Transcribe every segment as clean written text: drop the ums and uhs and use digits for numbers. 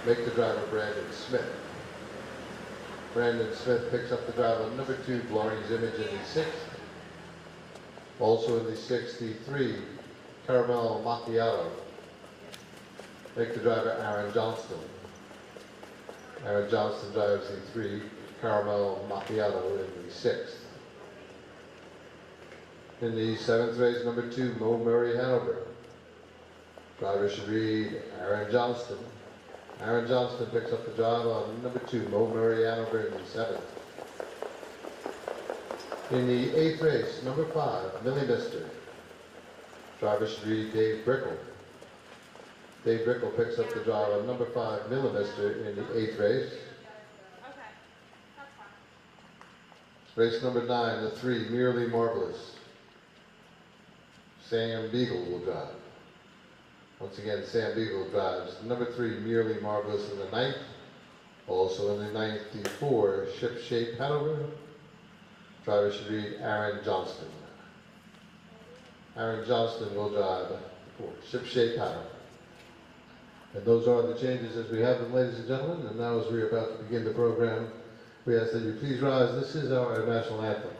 Make the driver Brandon Smith. Brandon Smith picks up the driver number 2, Blorny's Image in the 6th. Also in the 63, Caramel Macchiato. Make the driver Aaron Johnston. Aaron Johnston drives the 3, Caramel Macchiato in the 6th. In the 7th race, number 2, Mo Murray Hanover. Driver should read Aaron Johnston. Aaron Johnston picks up the drive on number 2, Mo Murray Hanover in the 7th. In the 8th race, number 5, Millie Mister. Driver should read Dave Brickle. Dave Brickle picks up the drive on number 5, Millie Mister in the 8th race. Race number 9, the 3, Merely Marvelous. Sam Beagle will drive. Once again, Sam Beagle drives number 3, Merely Marvelous in the 9th. Also in the 9th, the 4, Ship Shape Hanover. Driver should read Aaron Johnston. Aaron Johnston will drive for Ship Shape Hanover. And those are the changes as we have them, ladies and gentlemen. And now as we are about to begin the program, we ask that you please rise. This is our national anthem.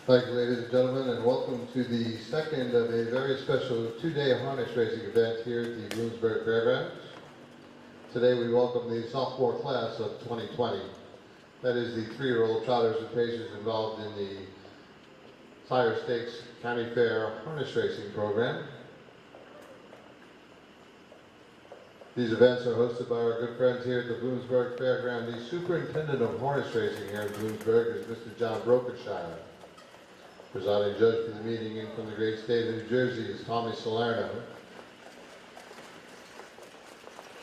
Thank you, ladies and gentlemen, and welcome to the second of a very special two-day harness racing event here at the Bloomsburg Fairgrounds. Today we welcome the sophomore class of 2020. That is the 3-year-old trotters and pacers involved in the Sire Stakes County Fair harness racing program. These events are hosted by our good friends here at the Bloomsburg Fairground. The superintendent of harness racing here in Bloomsburg is Mr. John Brokenshire. Presiding judge for the meeting and from the great state of New Jersey is Tommy Salerno.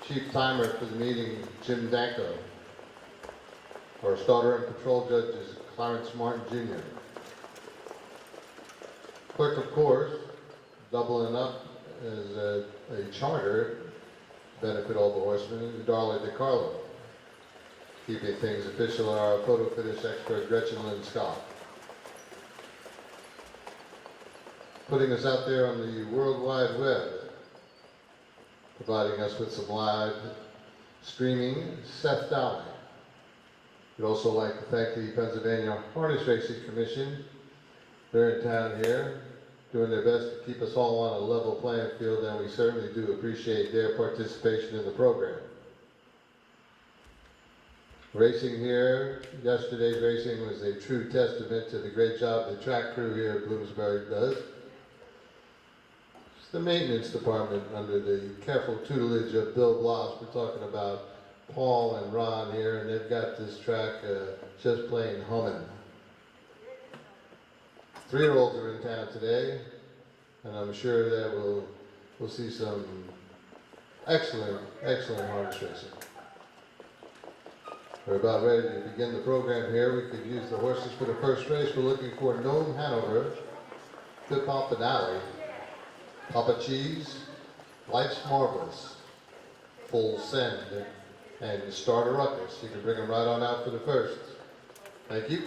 Chief timer for the meeting, Jim Danko. Our starter and patrol judge is Clarence Martin Jr. Clerk of course, doubling up as a charter to benefit all the horsemen, is Darla DiCarlo. Keeping things official are our photo finish expert, Gretchen Lynn Scott. Putting us out there on the World Wide Web, providing us with some live streaming, Seth Dowling. We'd also like to thank the Pennsylvania Harness Racing Commission. They're in town here, doing their best to keep us all on a level playing field, and we certainly do appreciate their participation in the program. Racing here, yesterday's racing was a true testament to the great job the track crew here at Bloomsburg does. The maintenance department under the careful tutelage of Bill Bloss. We're talking about Paul and Ron here, and they've got this track just plain humming. 3-year-olds are in town today, and I'm sure that we'll see some excellent harness racing. We're about ready to begin the program here. We could use the horses for the first race. We're looking for Gnome Hanover. Hip-hop finale, Papa Cheese, Life's Marvelous, Full Send, and Starter Ruckus. You can bring them right on out for the first. Thank you.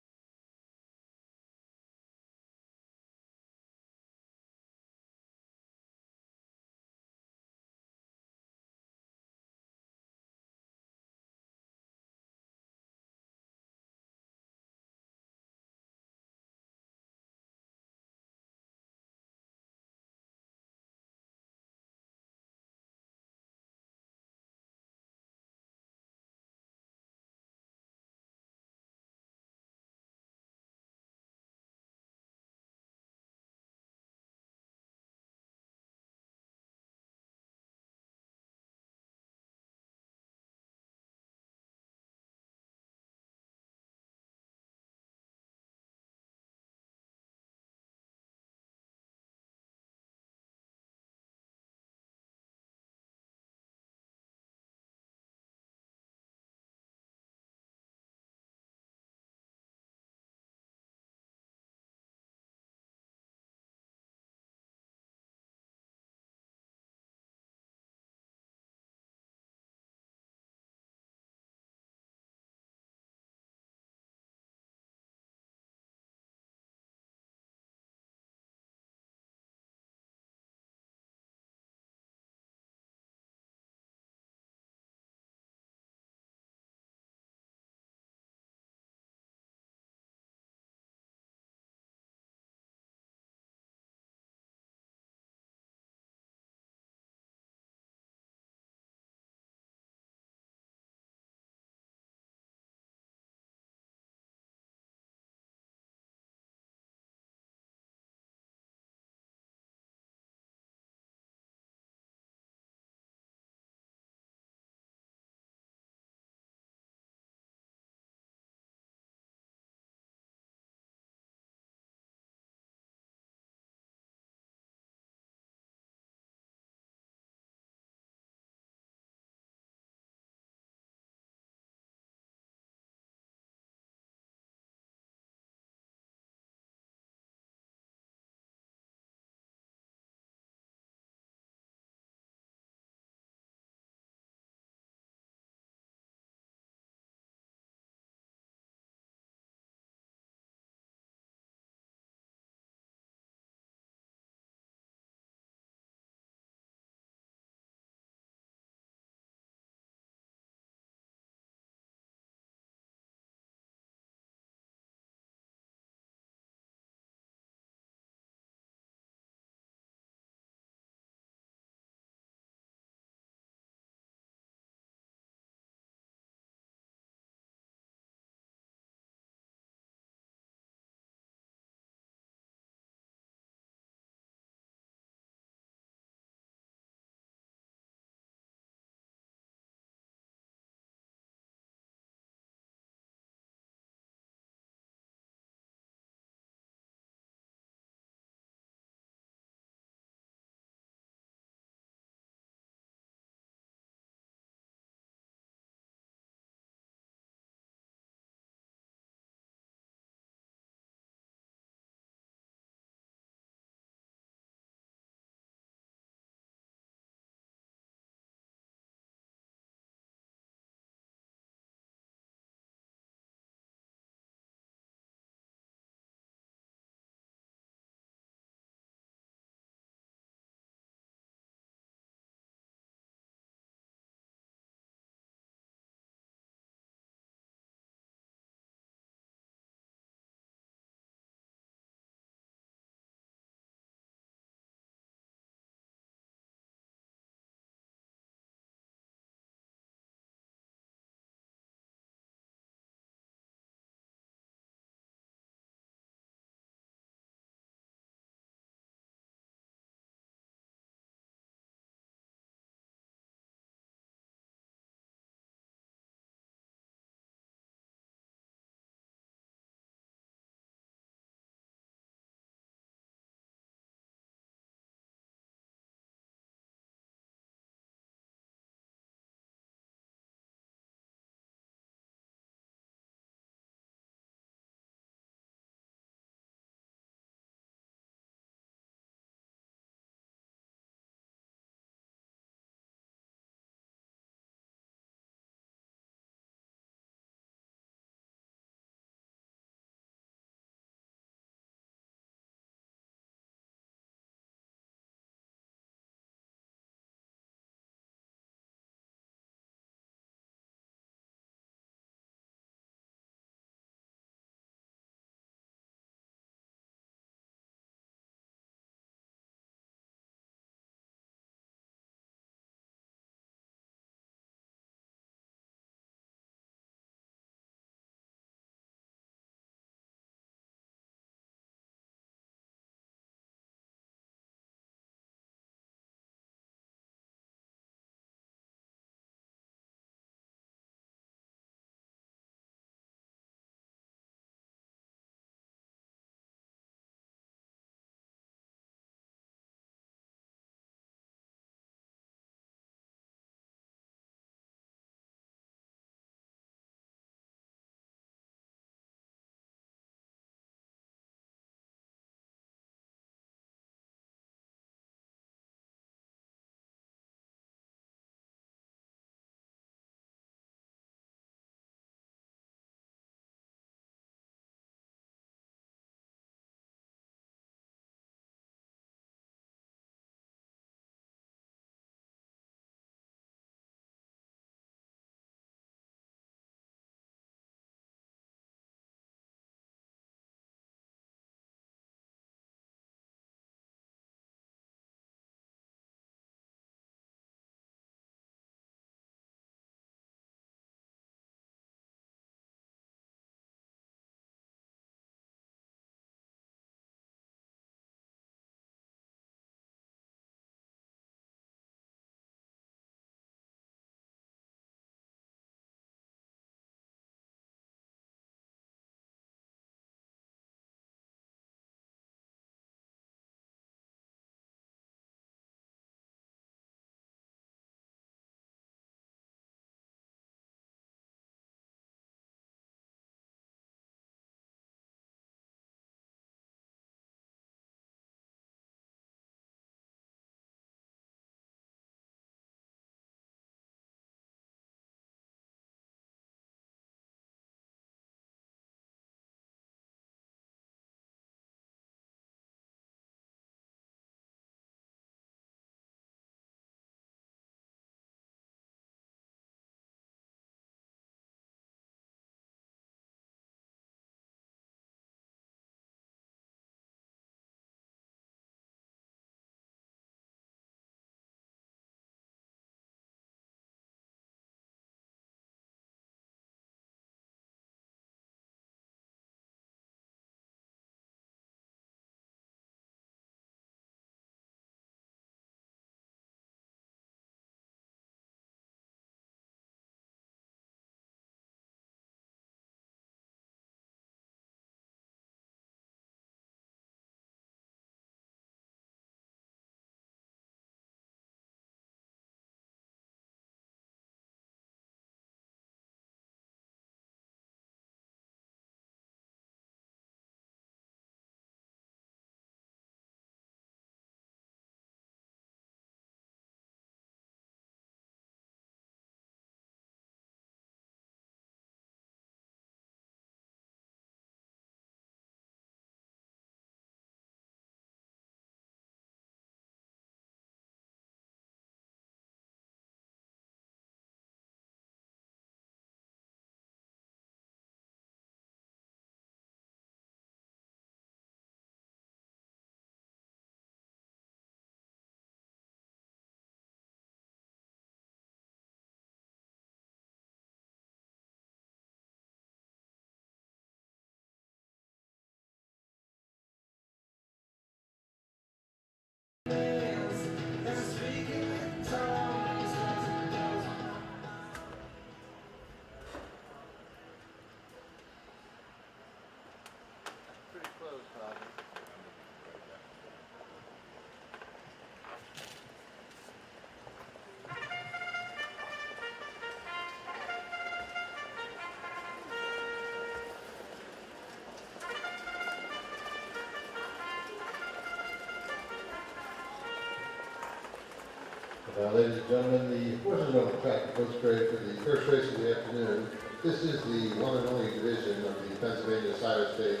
Ladies and gentlemen, the horses on the track in Bloomsburg for the first race of the afternoon. This is the one and only division of the Pennsylvania Sire State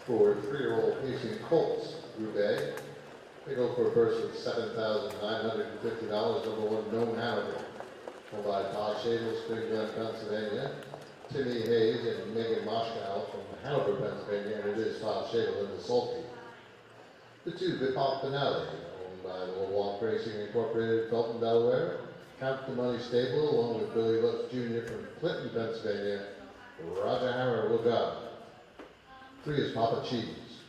for 3-year-old pacing colts, Group A. They go for a purse of $7,950. Number one, Gnome Hanover, owned by Todd Shadle, Spring Glen, Pennsylvania. Timmy Hayes and Megan Moschkow from Hanover, Pennsylvania, and it is Todd Shadle in the sulky. The two, Bipop Finale, owned by Little Walk Racing Incorporated, Felton, Delaware. Count the Money Stable, along with Billy Lutz Jr. from Clinton, Pennsylvania. Roger Hammer will drive. 3 is Papa Cheese,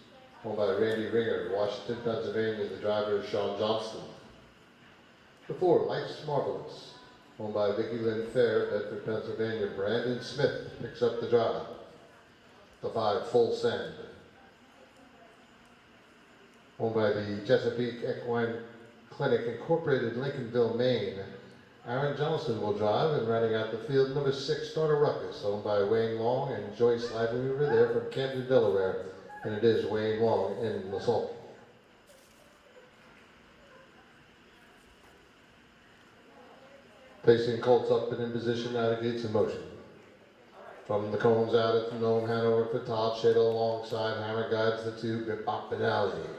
owned by Randy Ringer, Washington, Pennsylvania. The driver is Sean Johnston. The 4, Life's Marvelous, owned by Vicki Lynn Fair, Bedford, Pennsylvania. Brandon Smith picks up the drive. The 5, Full Send, owned by the Chesapeake Equine Clinic Incorporated, Lincolnville, Maine. Aaron Johnson will drive, and running out the field, number 6, Starter Ruckus, owned by Wayne Long and Joyce Livelyweaver there from Camden, Delaware. And it is Wayne Long in the sulky. Pacing colts up and in position, now the gates in motion. From the cones out at the Gnome Hanover for Todd Shadle alongside Hammer guides the 2, Bipop Finale.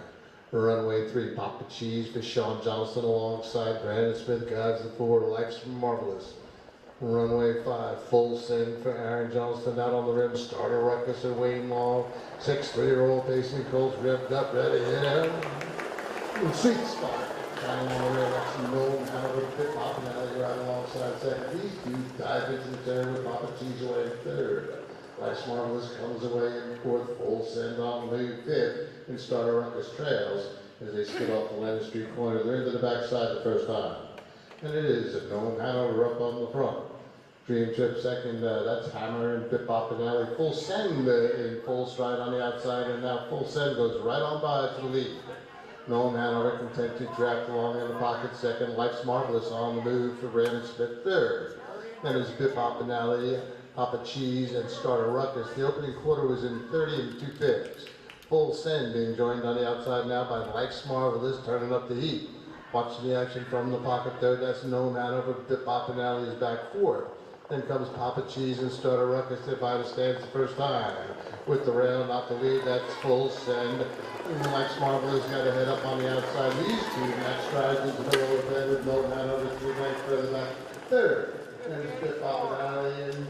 Runway 3, Papa Cheese for Sean Johnson alongside Brandon Smith guides the 4, Life's Marvelous. Runway 5, Full Send for Aaron Johnston out on the rim. Starter Ruckus and Wayne Long. 6 3-year-old pacing colts revved up, ready, yeah. Sweet spot. Down on the rim, that's Gnome Hanover, Bipop Finale right alongside second. These two dive into the turn with Papa Cheese away in third. Life's Marvelous comes away in fourth. Full Send on the move fifth. And Starter Ruckus trails as they skid off the Lennon Street corner. They're into the backside the first time. And it is Gnome Hanover up on the front. Dream Trip second, that's Hammer and Bipop Finale. Full Send in full stride on the outside, and now Full Send goes right on by to the lead. Gnome Hanover content to draft along in the pocket second. Life's Marvelous on the move for Brandon Smith third. Then is Bipop Finale, Papa Cheese, and Starter Ruckus. The opening quarter was in 30 2/5. Full Send being joined on the outside now by Life's Marvelous, turning up the heat. Watching the action from the pocket third, that's Gnome Hanover. Bipop Finale is back fourth. Then comes Papa Cheese and Starter Ruckus. Divided stands the first time. With the rail, not the lead, that's Full Send. And Life's Marvelous got to head up on the outside. These two match strides into the lower bed with Gnome Hanover 3 lengths further back third. And it's Bipop Finale and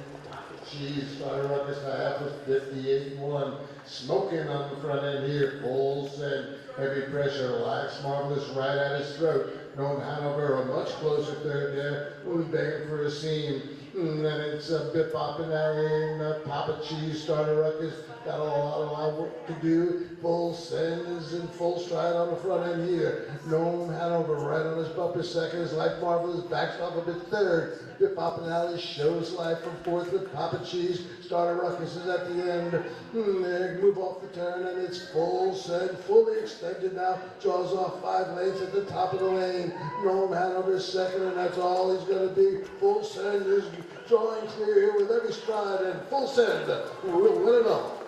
Cheese. Starter Ruckus half with 58-1. Smoking on the front end here. Full Send. Heavy pressure. Life's Marvelous right at his throat. Gnome Hanover a much closer third there. Who's begging for a seam. And then it's Bipop Finale and Papa Cheese. Starter Ruckus got a lot of work to do. Full Send is in full stride on the front end here. Gnome Hanover right on his bumper second. His Life Marvelous backs off a bit third. Bipop Finale shows life from fourth with Papa Cheese. Starter Ruckus is at the end. They move off the turn, and it's Full Send, fully extended now. Draws off 5 lengths at the top of the lane. Gnome Hanover is second, and that's all he's going to be. Full Send is drawing clear here with every stride, and Full Send will win it all.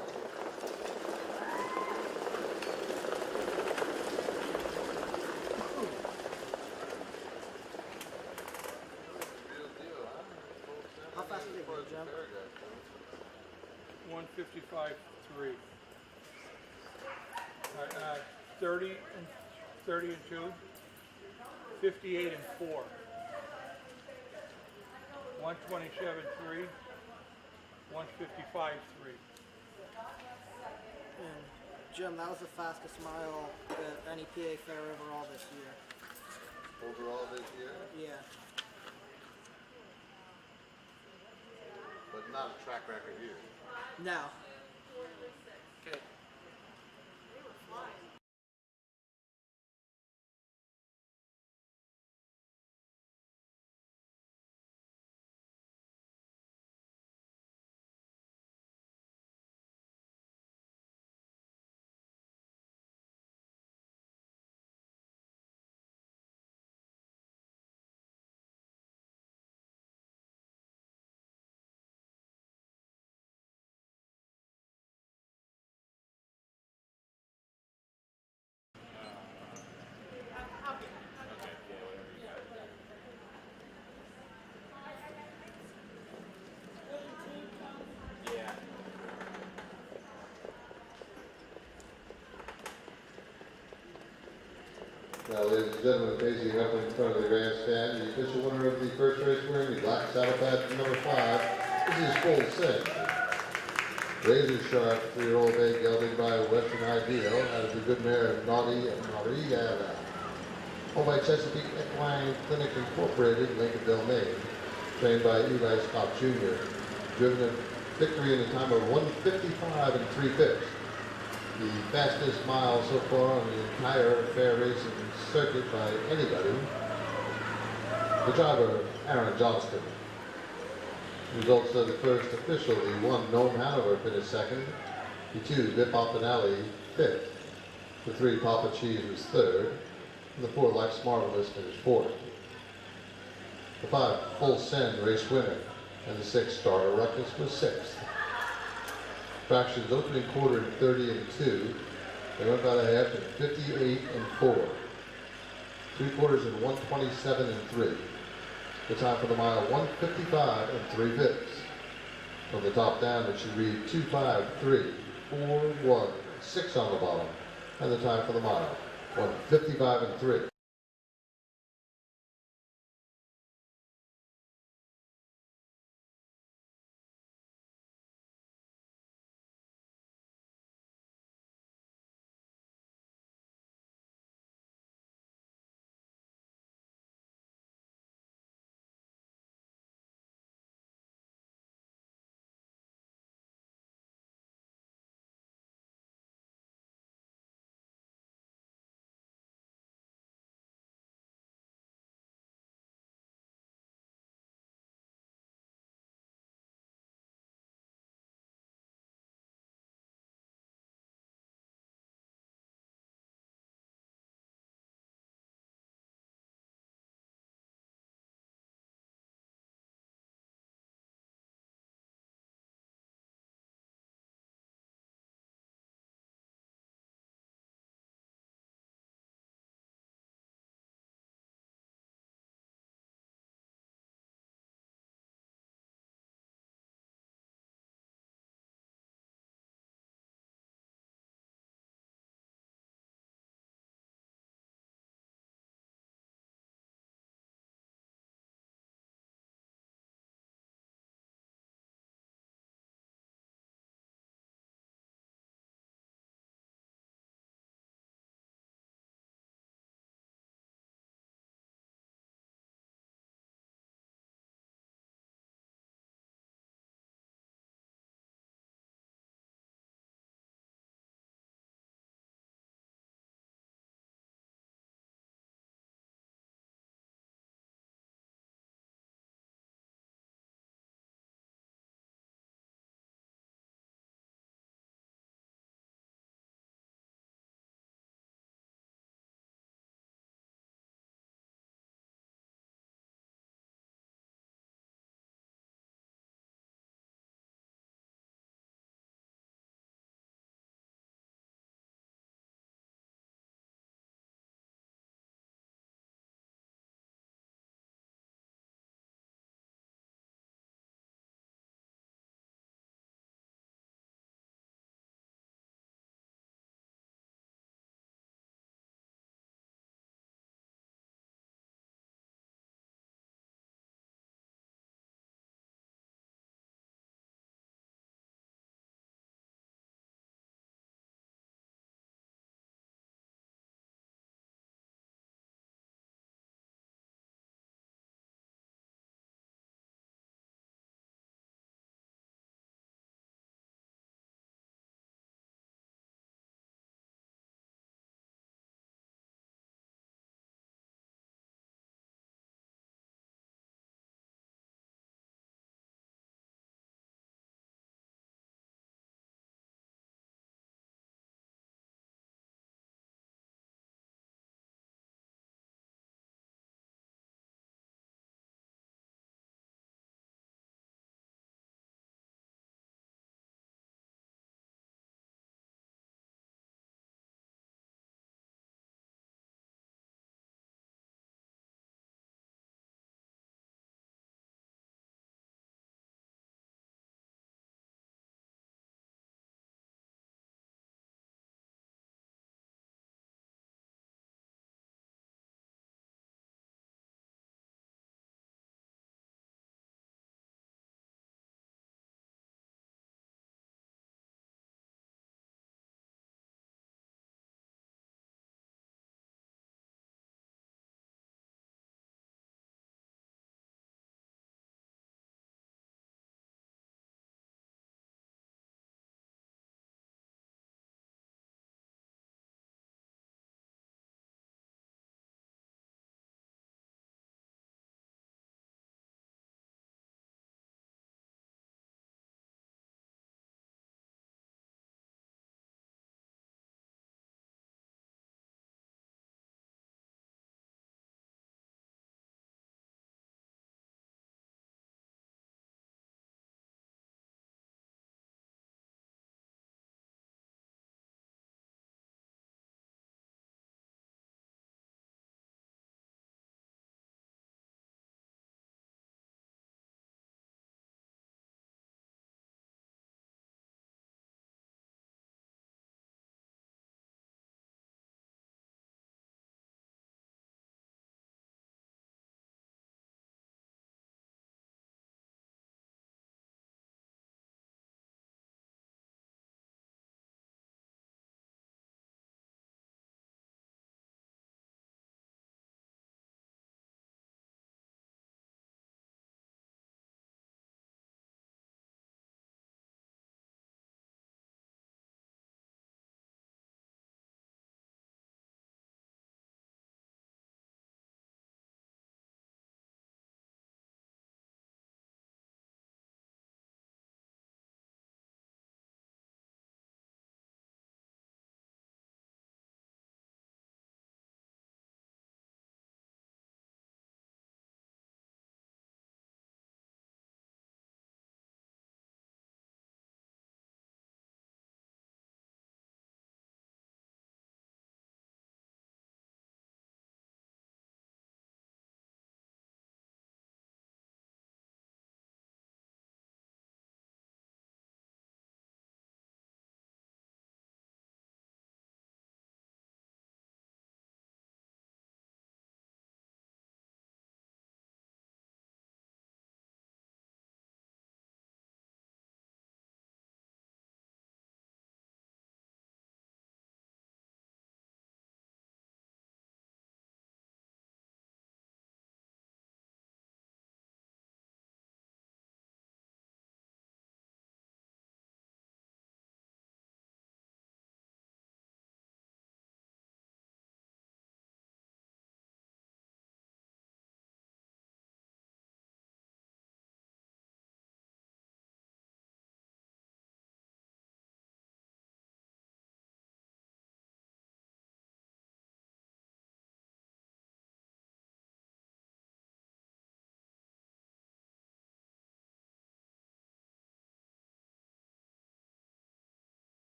How fast did it go, Jim? 155.3. 30 and 2. 58 and 4. 127.3. 155.3. And Jim, that was the fastest mile at any PA fair overall this year. Overall this year, Yeah. but not a track record here. No. and gentlemen, facing up in front of the grandstand, the official winner of the first race wearing the black saddle pad number 5. This is Full Send. Razor Sharp 3-year-old bay gelded by Western Ideal out of the good mare Naughty and Maria. Owned by Chesapeake Equine Clinic Incorporated, Lincolnville, Maine. Trained by Eli Scott Jr. Driven a victory in the time of 1:55 3/5. The fastest mile so far on the entire fair racing circuit by anybody. The driver, Aaron Johnston. Results of the first official, the 1 Gnome Hanover finished second. The 2 Bip Opinelli fifth. The 3 Papa Cheese was third. And the 4 Life's Marvelous finished fourth. The 5 Full Send race winner. And the 6 Starter Ruckus was sixth. Fractions opening quarter in 30 and 2. They went by the half in 58 and 4. 3/4 in 127 and 3. The time for the mile 1:55 3/5. From the top down it should read 2:53, 4:1, 6 on the bottom. And the time for the mile 1:55 3.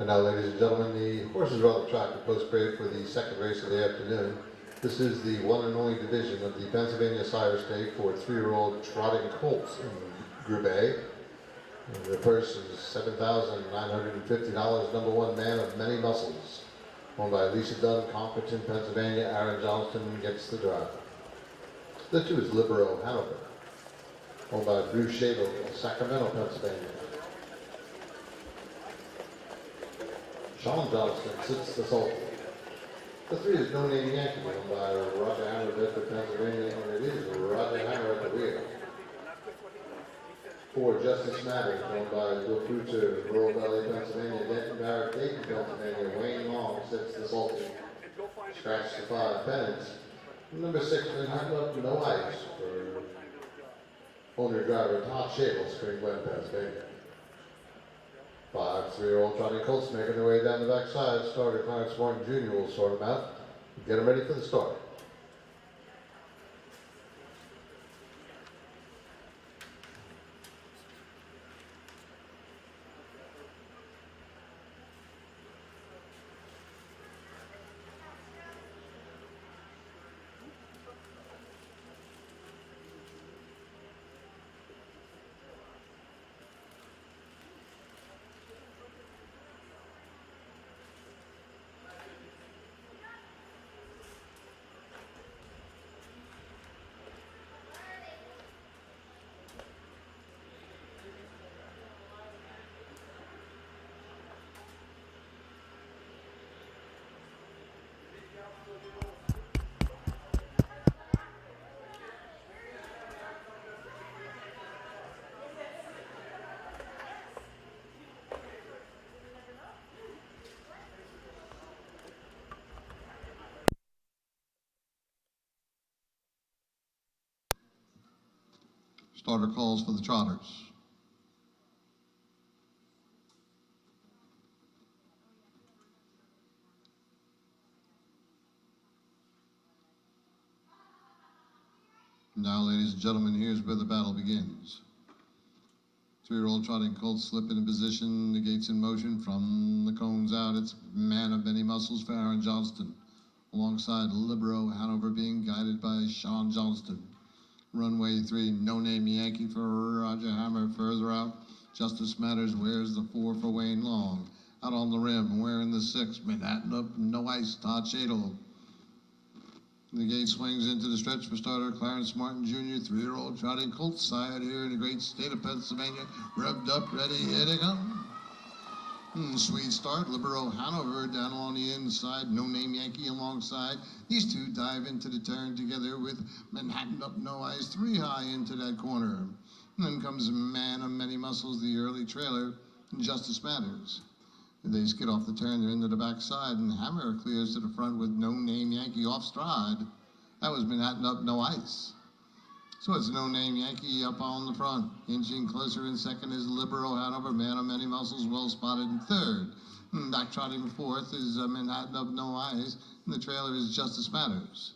And now, ladies and gentlemen, the horses are on the track to post parade for the second race of the afternoon. This is the one and only division of the Pennsylvania Sire Stake for 3-year-old trotting colts in Group A. And the purse is $7,950, number one, Man of Many Muscles. Owned by Lisa Dunn, Conkerton, Pennsylvania. Aaron Johnston gets the drive. The two is Libero, Hanover. Owned by Bruce Shadle of Sacramento, Pennsylvania. Sean Johnston sits the Sultan. The three is No Name Yankee, owned by Roger Hammer, Bedford, Pennsylvania, and it is Roger Hammer at the wheel. 4, Justice Matters, owned by Bill Fruiter, Rural Valley, Pennsylvania, Denton Barrett, Dayton, Pennsylvania. Wayne Long sits the Sultan. Scratch the 5, Pennants. Number 6, Manhattan, No Ice, for owner driver Todd Shadle, Spring Glen, Pennsylvania. 5, 3-year-old trotting colts making their way down the backside. Starter Clarence Martin Jr. will sort them out. Get them ready for the start. Starter calls for the trotters. Now, ladies and gentlemen, here's where the battle begins. 3-year-old trotting colts slip into position, the gates in motion, from the cones out. It's Man of Many Muscles for Aaron Johnston. Alongside Libero, Hanover being guided by Sean Johnston. Runway 3, No Name Yankee for Roger Hammer. Further out, Justice Matters wears the 4 for Wayne Long. Out on the rim, wearing the 6, Manhattan Up, No Ice, Todd Shadle. The gate swings into the stretch for starter Clarence Martin Jr., 3-year-old trotting colt side here in the great state of Pennsylvania. Revved up, ready, here they come. Sweet start, Libero Hanover down along the inside, No Name Yankee alongside. These two dive into the turn together with Manhattan Up, No Ice, 3 high into that corner. And then comes Man of Many Muscles, the early trailer, and Justice Matters. They skid off the turn, they're into the backside, and Hammer clears to the front with No Name Yankee off stride. That was Manhattan Up, No Ice. So it's No Name Yankee up on the front. Inching closer in second is Libero Hanover, Man of Many Muscles, well spotted in third. Back trotting fourth is Manhattan Up, No Ice, and the trailer is Justice Matters.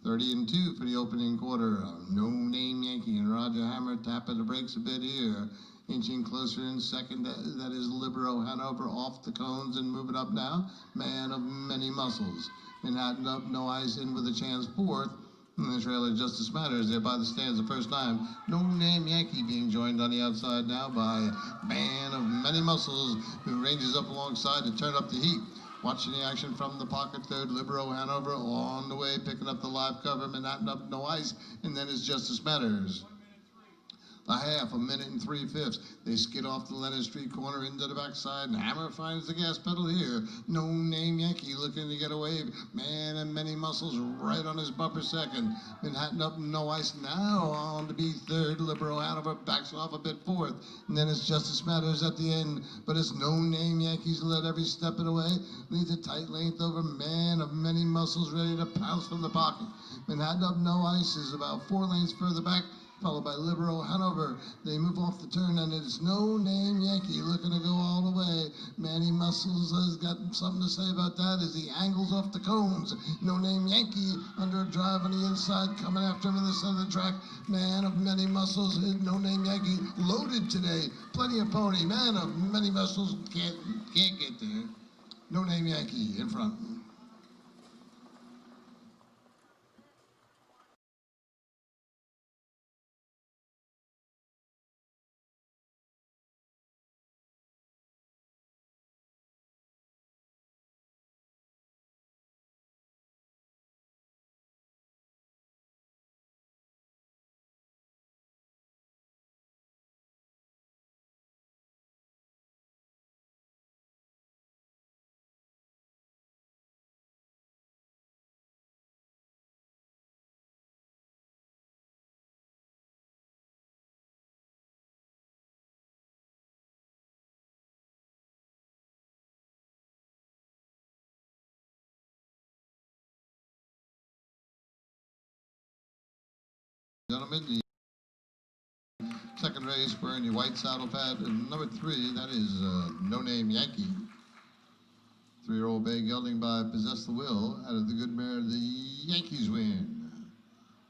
30-2 for the opening quarter. No Name Yankee and Roger Hammer tapping the brakes a bit here. Inching closer in second, that is Libero Hanover off the cones and moving up now. Man of Many Muscles. Manhattan Up, No Ice in with a chance fourth. And the trailer Justice Matters there by the stands the first time. No Name Yankee being joined on the outside now by Man of Many Muscles, who ranges up alongside to turn up the heat. Watching the action from the pocket third, Libero Hanover on the way, picking up the live cover, Manhattan Up, No Ice, and then it's Justice Matters. A half, a minute and 3/5. They skid off the Leonard Street corner into the backside, and Hammer finds the gas pedal here. No Name Yankee looking to get away. Man of Many Muscles right on his bumper second. Manhattan Up, No Ice now on to be third. Libero Hanover backs off a bit fourth. And then it's Justice Matters at the end, but it's No Name Yankees led every step of the way. Leads a tight length over Man of Many Muscles ready to pounce from the pocket. Manhattan Up, No Ice is about 4 lanes further back. followed by Libero Hanover. They move off the turn, and it's No Name Yankee looking to go all the way. Manny Muscles has got something to say about that as he angles off the cones. No Name Yankee under a drive on the inside, coming after him in the center of the track. Man of Many Muscles, No Name Yankee loaded today. Plenty of pony. Man of Many Muscles can't get there. No Name Yankee in front. Gentlemen, the second race wearing the white saddle pad, and number 3, that is No Name Yankee. 3-year-old bay gelding by Possess the Will out of the good mare, the Yankees win.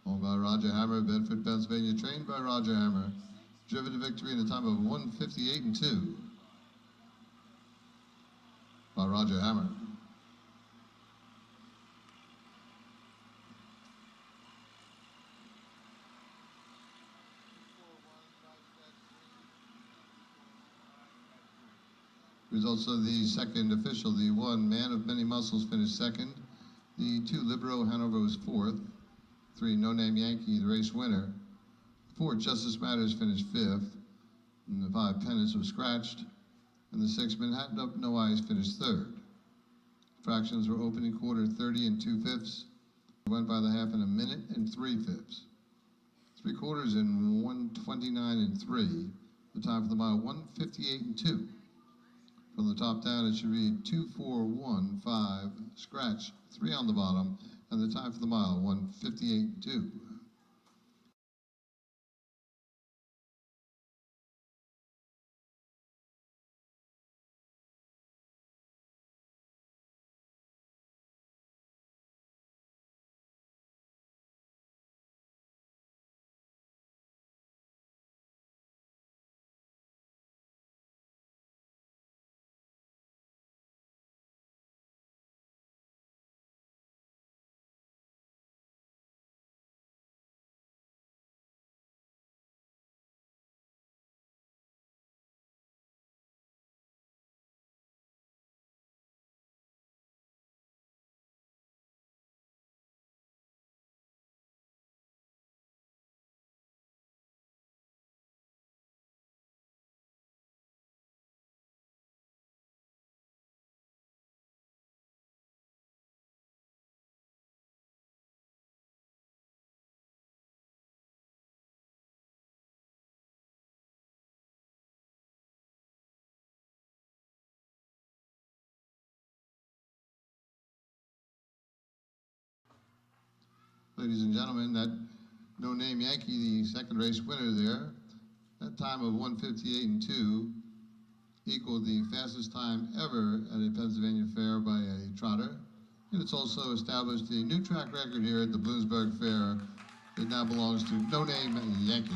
Owned by Roger Hammer, Bedford, Pennsylvania, trained by Roger Hammer. Driven to victory in a time of 1:58 and 2 by Roger Hammer. Results of the second official. The 1, Man of Many Muscles, finished second. The 2, Libero Hanover, was fourth. 3, No Name Yankee, the race winner. 4, Justice Matters, finished fifth. And the 5, Pennants, was scratched. And the 6, Manhattan Up No Ice, finished third. Fractions were opening quarter 30 and 2/5. Went by the half in a minute and 3/5. 3/4 in 1:29 and 3. The time for the mile 1:58 and 2. From the top down, it should read 2:4:1:5, scratch 3 on the bottom, and the time for the mile 1:58 and 2. Ladies and gentlemen, that No Name Yankee, the second race winner there, that time of 1:58 and 2 equaled the fastest time ever at a Pennsylvania fair by a trotter. And it's also established a new track record here at the Bloomsburg Fair that now belongs to No Name Yankee.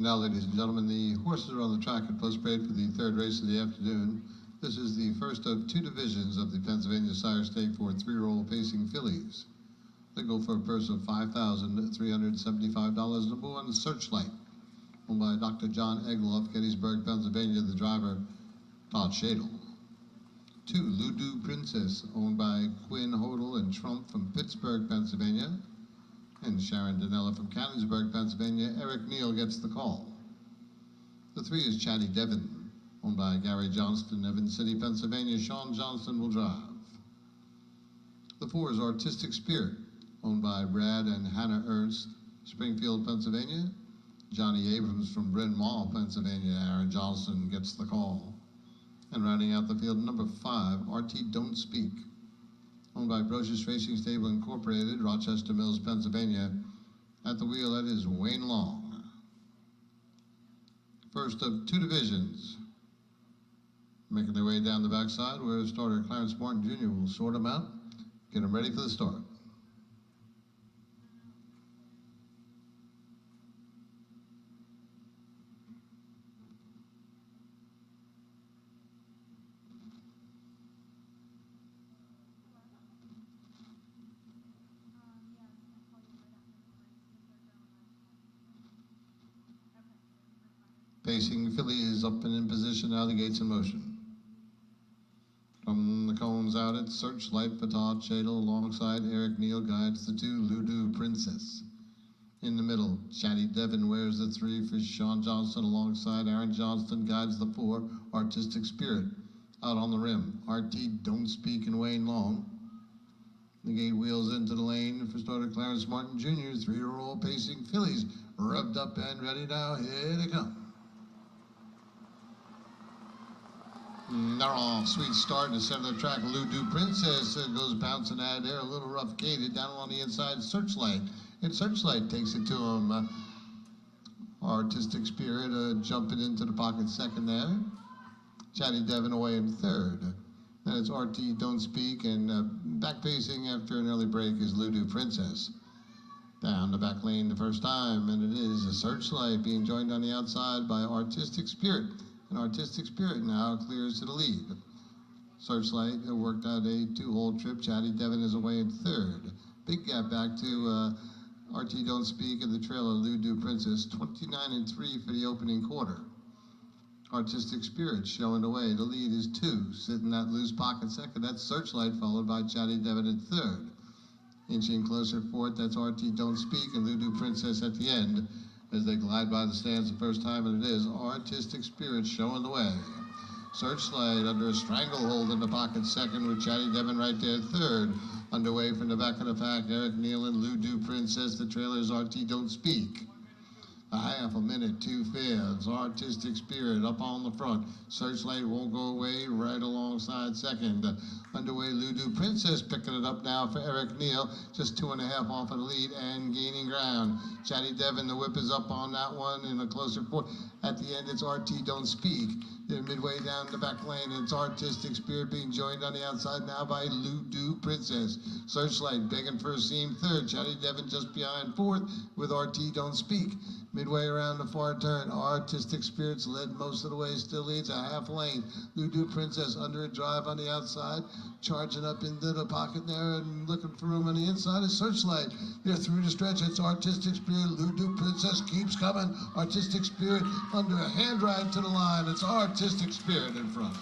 Now, ladies and gentlemen, the horses are on the track at post parade for the third race of the afternoon. This is the first of two divisions of the Pennsylvania Sire Stake for three-year-old pacing fillies. They go for a purse of $5,375. Number one, Searchlight, owned by Dr. John Egloff, Gettysburg, Pennsylvania. The driver, Todd Shadle. 2, Ludu Princess, owned by Quinn Hodel and Trump from Pittsburgh, Pennsylvania. And Sharon Danella from Canonsburg, Pennsylvania. Eric Neal gets the call. The 3 is Chatty Devon, owned by Gary Johnston, Evans City, Pennsylvania. Sean Johnston will drive. The 4 is Artistic Spirit, owned by Brad and Hannah Ernst, Springfield, Pennsylvania. Johnny Abrams from Bryn Mawr, Pennsylvania. Aaron Johnston gets the call. And rounding out the field, number 5, RT Don't Speak, owned by Brocious Racing Stable Incorporated, Rochester Mills, Pennsylvania. At the wheel, that is Wayne Long. First of two divisions. Making their way down the backside, where starter Clarence Martin Jr. will sort them out, get them ready for the start. Pacing filly is up and in position, now the gates in motion. From the cones out, it's Searchlight for Todd Shadle, alongside Eric Neal guides the 2, Ludu Princess. In the middle, Chatty Devon wears the 3 for Sean Johnston, alongside Aaron Johnston guides the 4, Artistic Spirit. Out on the rim, RT Don't Speak and Wayne Long. The gate wheels into the lane for starter Clarence Martin Jr., 3-year-old pacing fillies, revved up and ready now, here they come. They're off. Sweet start in the center of the track. Ludu Princess goes bouncing out of there, a little rough gated down on the inside. Searchlight. And Searchlight takes it to him. Artistic Spirit jumping into the pocket second there. Chatty Devon away in third. Then it's RT Don't Speak, and back pacing after an early break is Ludu Princess. Down the back lane the first time, and it is a Searchlight being joined on the outside by Artistic Spirit. And Artistic Spirit now clears to the lead. Searchlight worked out a 2-hole trip. Chatty Devon is away in third. Big gap back to RT Don't Speak and the trailer Ludu Princess. 29-3 for the opening quarter. Artistic Spirit showing the way. The lead is 2. Sitting that loose pocket second. That's Searchlight, followed by Chatty Devon in third. Inching closer fourth, that's RT Don't Speak and Ludu Princess at the end, as they glide by the stands the first time, and it is Artistic Spirit showing the way. Searchlight under a stranglehold in the pocket second, with Chatty Devon right there third. Underway from the back of the pack, Eric Neal and Ludu Princess. The trailer's RT Don't Speak. A half a minute, 2 fifths. Artistic Spirit up on the front. Searchlight won't go away, right alongside second. Underway, Ludu Princess picking it up now for Eric Neal. Just 2.5 off of the lead and gaining ground. Chatty Devon, the whip is up on that one in a closer fourth. At the end, it's RT Don't Speak. They're midway down the back lane, and it's Artistic Spirit being joined on the outside now by Ludu Princess. Searchlight begging for a seam third. Chatty Devon just behind fourth with RT Don't Speak. Midway around the far turn, Artistic Spirits led most of the way, still leads a half lane. Ludu Princess under a drive on the outside, charging up into the pocket there and looking for room on the inside is Searchlight. They're through the stretch. It's Artistic Spirit. Ludu Princess keeps coming. Artistic Spirit under a hand ride to the line. It's Artistic Spirit in front.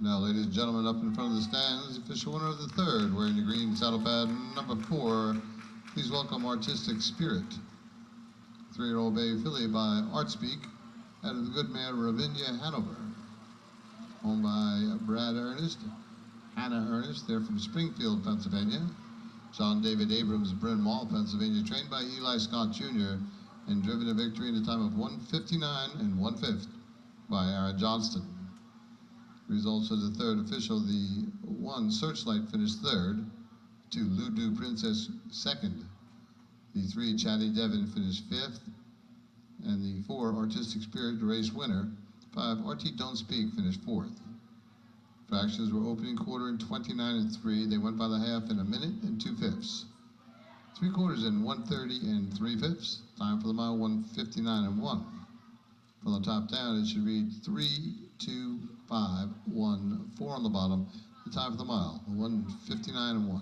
Now, ladies and gentlemen, up in front of the stands, the official winner of the third, wearing the green saddle pad number 4. Please welcome Artistic Spirit. 3-year-old bay filly by Artspeak out of the good mare Ravinia Hanover. Owned by Brad Ernest, Hannah Ernest, they're from Springfield, Pennsylvania. John David Abrams, Bryn Mawr, Pennsylvania, trained by Eli Scott Jr. and driven to victory in a time of 1:59 1/5 by Aaron Johnston. Results of the third official, the 1 Searchlight finished 3rd, 2 Ludu Princess 2nd, the 3 Chatty Devon finished 5th, and the 4 Artistic Spirit, the race winner, 5 RT Don't Speak finished 4th. Fractions were opening quarter in 29 3. They went by the half in 1 minute and 2/5. 3/4 in 1:30 3/5. Time for the mile 1:59 1. From the top down, it should read 3, 2, 5, 1, 4 on the bottom. The time for the mile 1:59 1.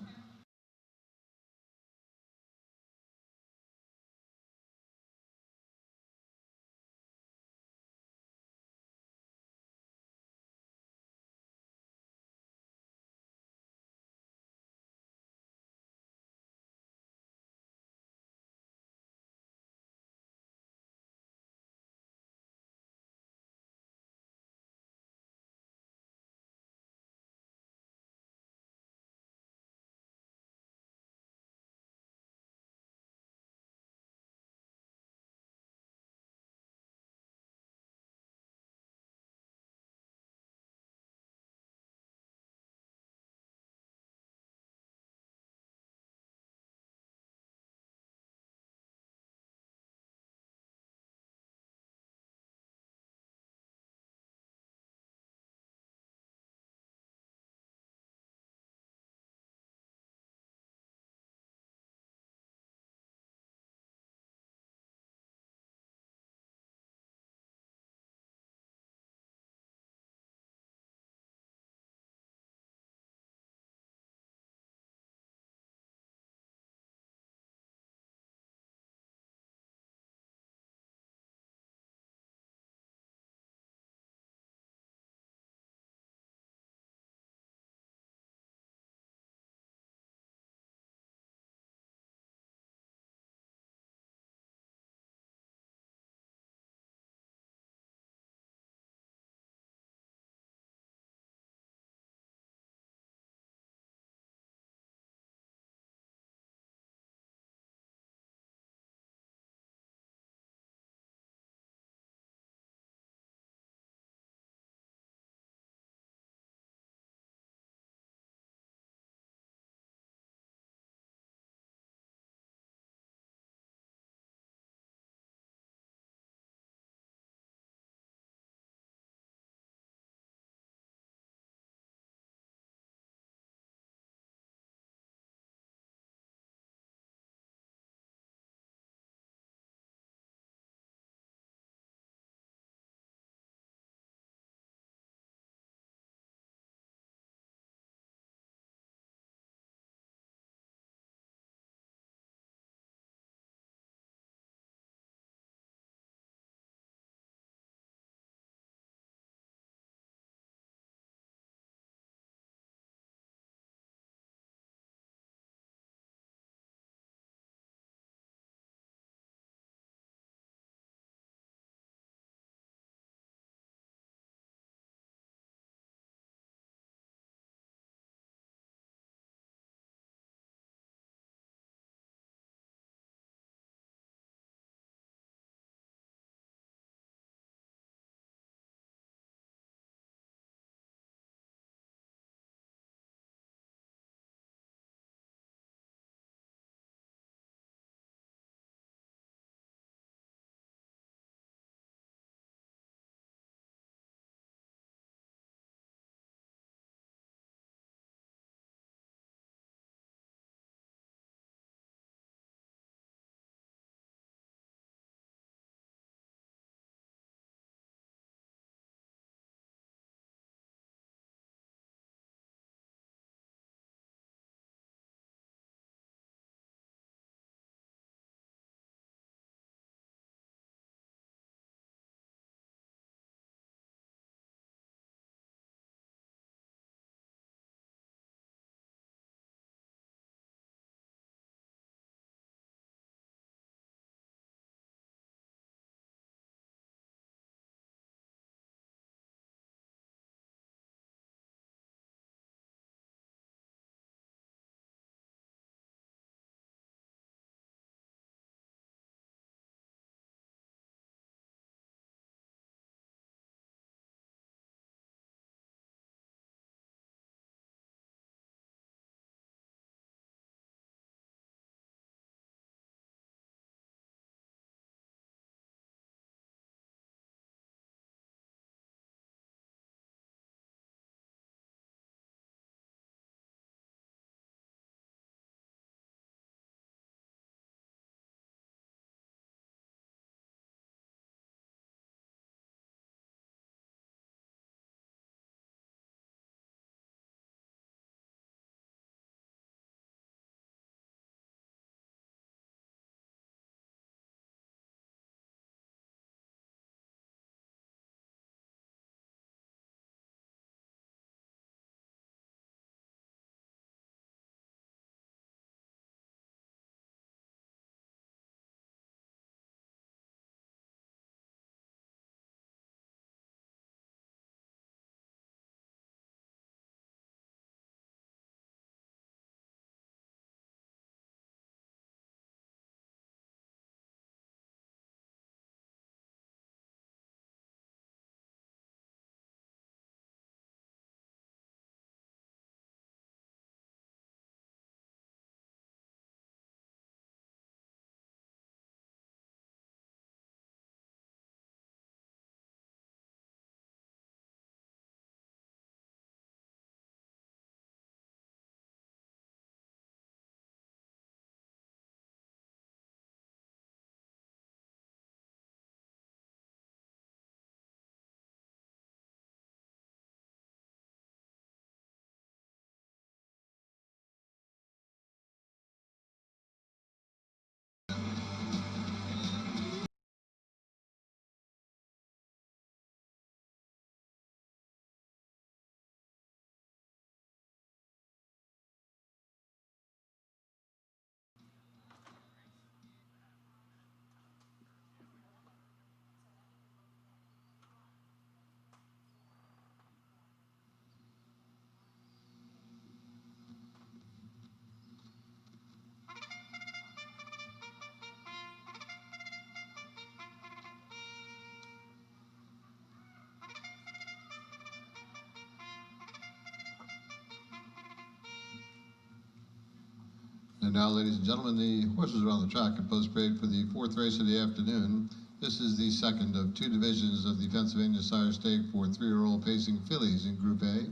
And now, ladies and gentlemen, the horses are on the track at post parade for the fourth race of the afternoon. This is the second of two divisions of the Pennsylvania Sire Stake for 3-year-old pacing fillies in Group A.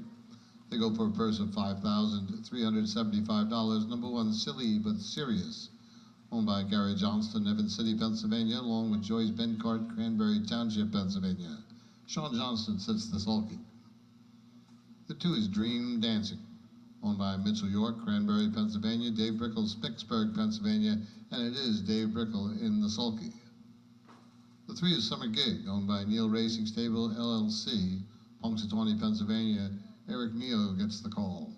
They go for a purse of $5,375. Number one, Silly But Serious, owned by Gary Johnston, Evans City, Pennsylvania, along with Joyce Bencart, Cranberry Township, Pennsylvania. Sean Johnston sits the sulky. The two is Dream Dancing, owned by Mitchell York, Cranberry, Pennsylvania, Dave Brickle, Spicksburg, Pennsylvania, and it is Dave Brickle in the sulky. The three is Summer Gig, owned by Neil Racing Stable, LLC, Punxsutawney, Pennsylvania. Eric Neal gets the call.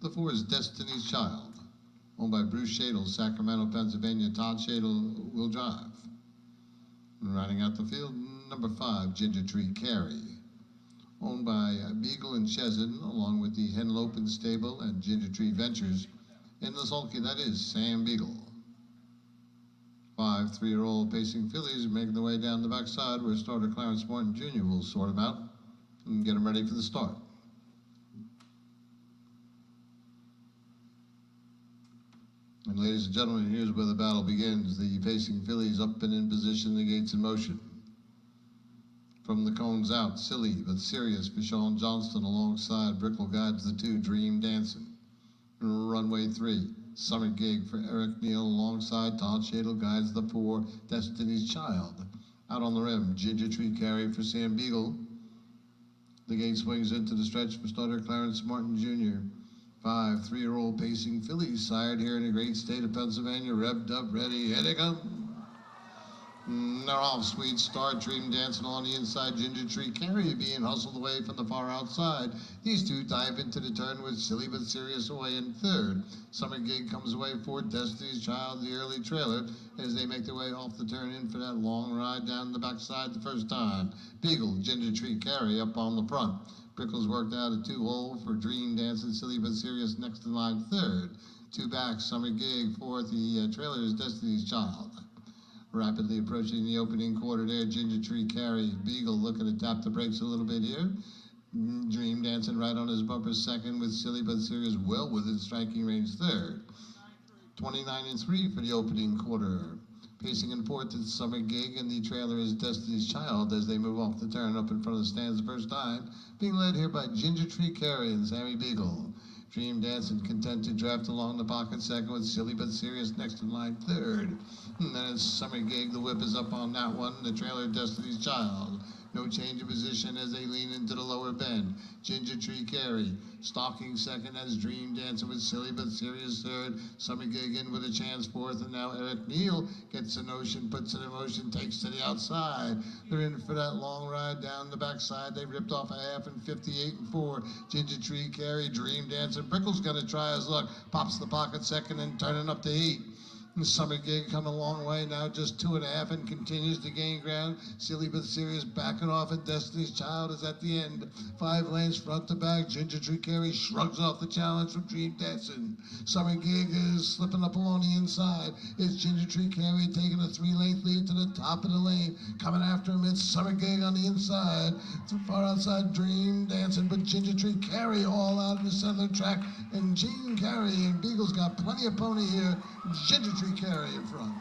The four is Destiny's Child, owned by Bruce Shadle, Sacramento, Pennsylvania. Todd Shadle will drive. And riding out the field, number 5, Ginger Tree Carey, owned by Beagle and Chesson, along with the Henlopen Stable and Ginger Tree Ventures. In the sulky, that is Sam Beagle. 5 3-year-old pacing fillies are making their way down the backside, where starter Clarence Martin Jr. will sort them out and get them ready for the start. And ladies and gentlemen, here's where the battle begins. The pacing fillies up and in position, the gates in motion. From the cones out, Silly But Serious for Sean Johnston, alongside Brickle guides the two, Dream Dancing. Runway 3, Summer Gig for Eric Neal, alongside Todd Shadle guides the 4, Destiny's Child. Out on the rim, Ginger Tree Carey for Sam Beagle. The gate swings into the stretch for starter Clarence Martin Jr. 5 3-year-old pacing fillies, sired here in the great state of Pennsylvania, revved up, ready, here they come. They're off. Sweet Start, Dream Dancing on the inside, Ginger Tree Carey being hustled away from the far outside. These two dive into the turn with Silly But Serious away in third. Summer Gig comes away for Destiny's Child, the early trailer, as they make their way off the turn in for that long ride down the backside the first time. Beagle, Ginger Tree Carey up on the front. Brickle's worked out a 2-hole for Dream Dancing, Silly But Serious next in line third. 2 back, Summer Gig fourth. The trailer is Destiny's Child. Rapidly approaching the opening quarter there, Ginger Tree Carey. Beagle looking to tap the brakes a little bit here. Dream Dancing right on his bumper second, with Silly But Serious well within striking range third. 29-3 for the opening quarter. Pacing in fourth is Summer Gig, and the trailer is Destiny's Child as they move off the turn up in front of the stands the first time, being led here by Ginger Tree Carey and Sammy Beagle. Dream Dancing content to draft along the pocket second, with Silly But Serious next in line third. And then it's Summer Gig, the whip is up on that one, the trailer Destiny's Child. No change of position as they lean into the lower bend. Ginger Tree Carey stalking second as Dream Dancing with Silly But Serious third. Summer Gig in with a chance fourth, and now Eric Neal gets a notion, puts it in motion, takes to the outside. They're in for that long ride down the backside. They ripped off a half in 58-4. Ginger Tree Carey, Dream Dancing. Brickle's gonna try his luck. Pops the pocket second and turning up to 8. The Summer Gig coming a long way now, just 2.5, and continues to gain ground. Silly But Serious backing off, and Destiny's Child is at the end. 5 lanes front to back. Ginger Tree Carey shrugs off the challenge from Dream Dancing. Summer Gig is slipping up along the inside. It's Ginger Tree Carey taking a 3-length lead to the top of the lane. Coming after him, it's Summer Gig on the inside. Too far outside, Dream Dancing, but Ginger Tree Carey all out in the center of the track. And Gene Carey and Beagle's got plenty of pony here. Ginger Tree Carey in front.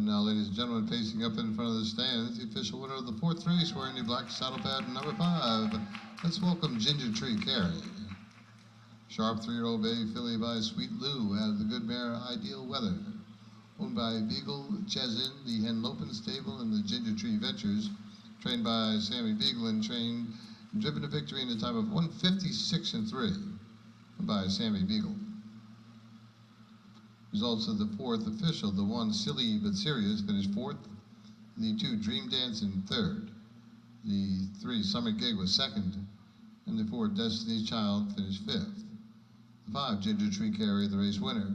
now, ladies and gentlemen, facing up in front of the stands, the official winner of the 4th race, wearing the black saddle pad number 5. Let's welcome Ginger Tree Carey. Sharp 3-year-old bay filly by Sweet Lou out of the good mare Ideal Weather. Owned by Beagle Chesin, the Henlopen Stable, and the Ginger Tree Ventures. Trained by Sammy Beagle and driven to victory in a time of 1:56.3 by Sammy Beagle. Results of the 4th official: the 1 Silly But Serious finished 4th, the 2 Dream Dance in 3rd, the 3 Summer Gig was 2nd, and the 4 Destiny's Child finished 5th. The 5 Ginger Tree Carey, the race winner.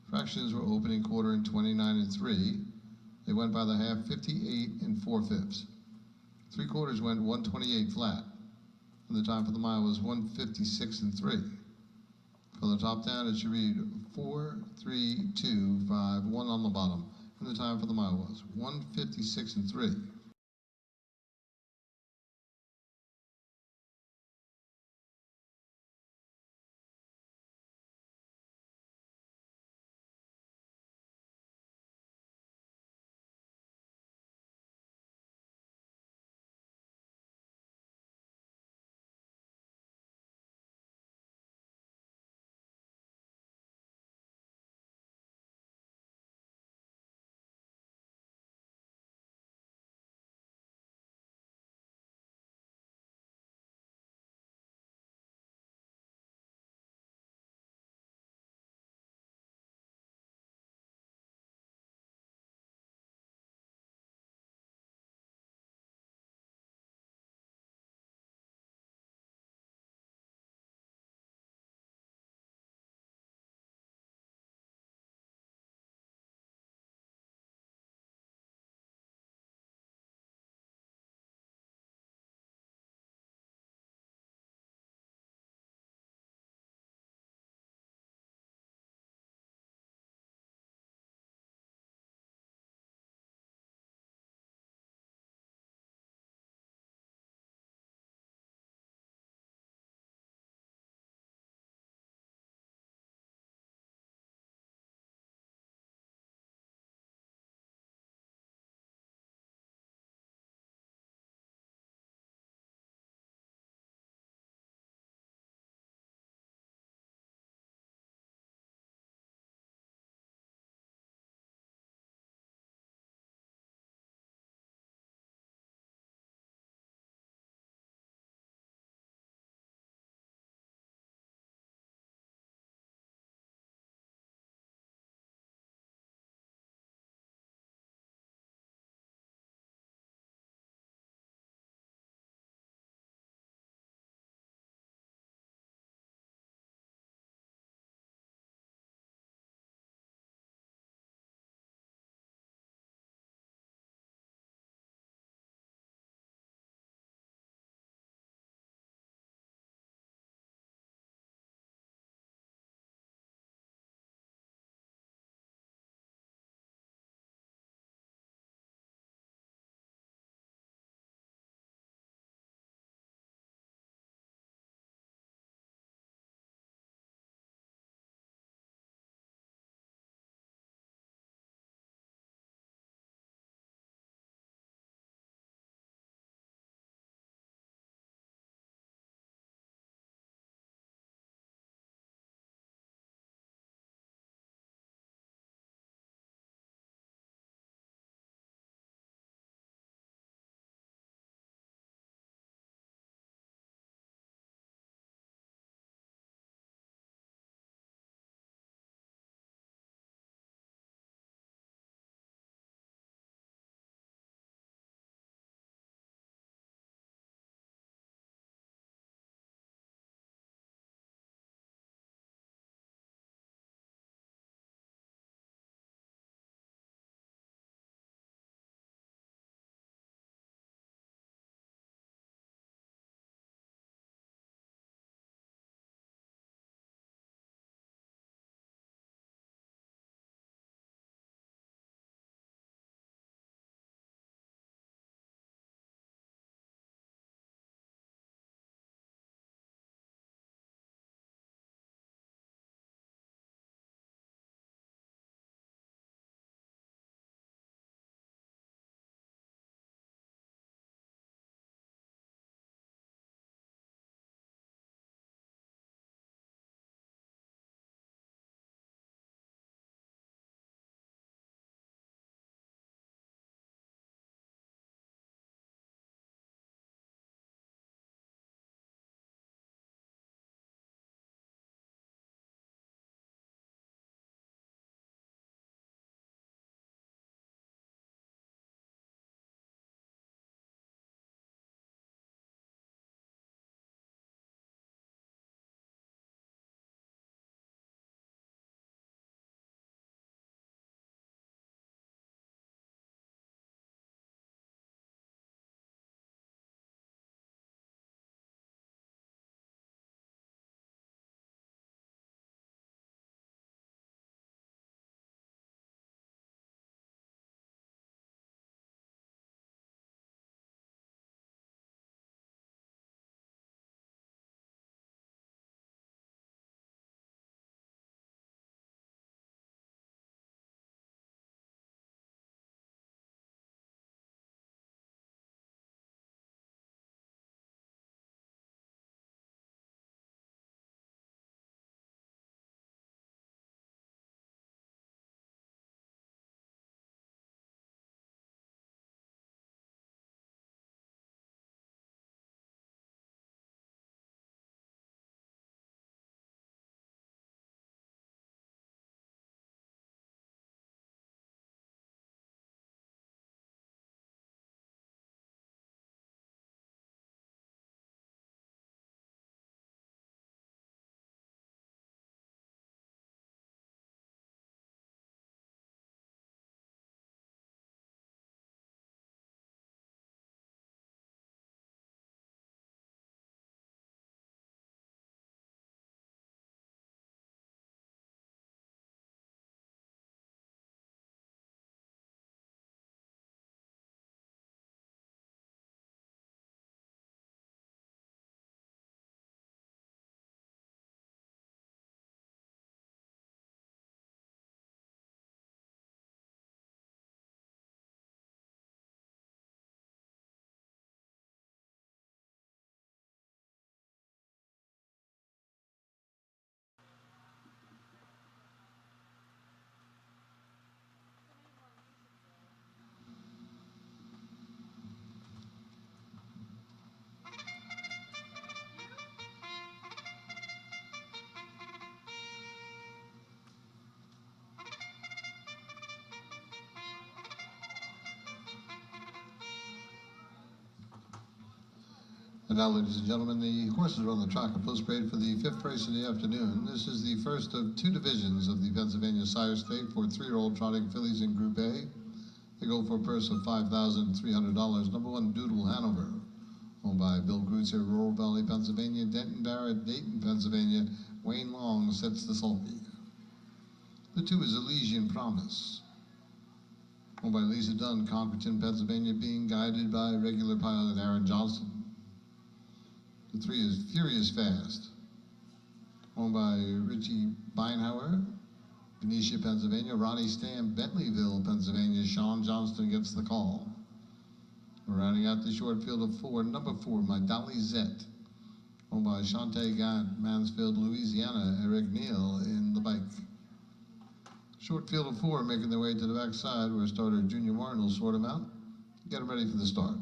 Fractions were opening quarter in 29.3. They went by the half 58 4/5. 3 quarters went 128 flat, and the time for the mile was 1:56.3. For the top down, it should read 4:3:2:5:1 on the bottom, and the time for the mile was 1:56.3. And now, ladies and gentlemen, the horses are on the track of post parade for the 5th race of the afternoon. This is the first of 2 divisions of the Pennsylvania Sire Stake for 3-year-old trotting fillies in Group A. They go for a purse of $5,300. Number 1, Doodle Hanover, owned by Bill Cruz here, Rural Valley, Pennsylvania. Denton Barrett, Dayton, Pennsylvania. Wayne Long sets the sulky. The 2 is Elysian Promise, owned by Lisa Dunn, Conkerton, Pennsylvania, being guided by regular pilot Aaron Johnston. The 3 is Furious Fast, owned by Richie Beinhauer, Benicia, Pennsylvania. Ronnie Stam, Bentleyville, Pennsylvania. Sean Johnston gets the call. Rounding out the short field of 4, number 4, My Dolly Zet, owned by Shantae Gant, Mansfield, Louisiana. Eric Neal in the bike. Short field of 4 making their way to the backside where starter Junior Warren will sort them out. Get them ready for the start.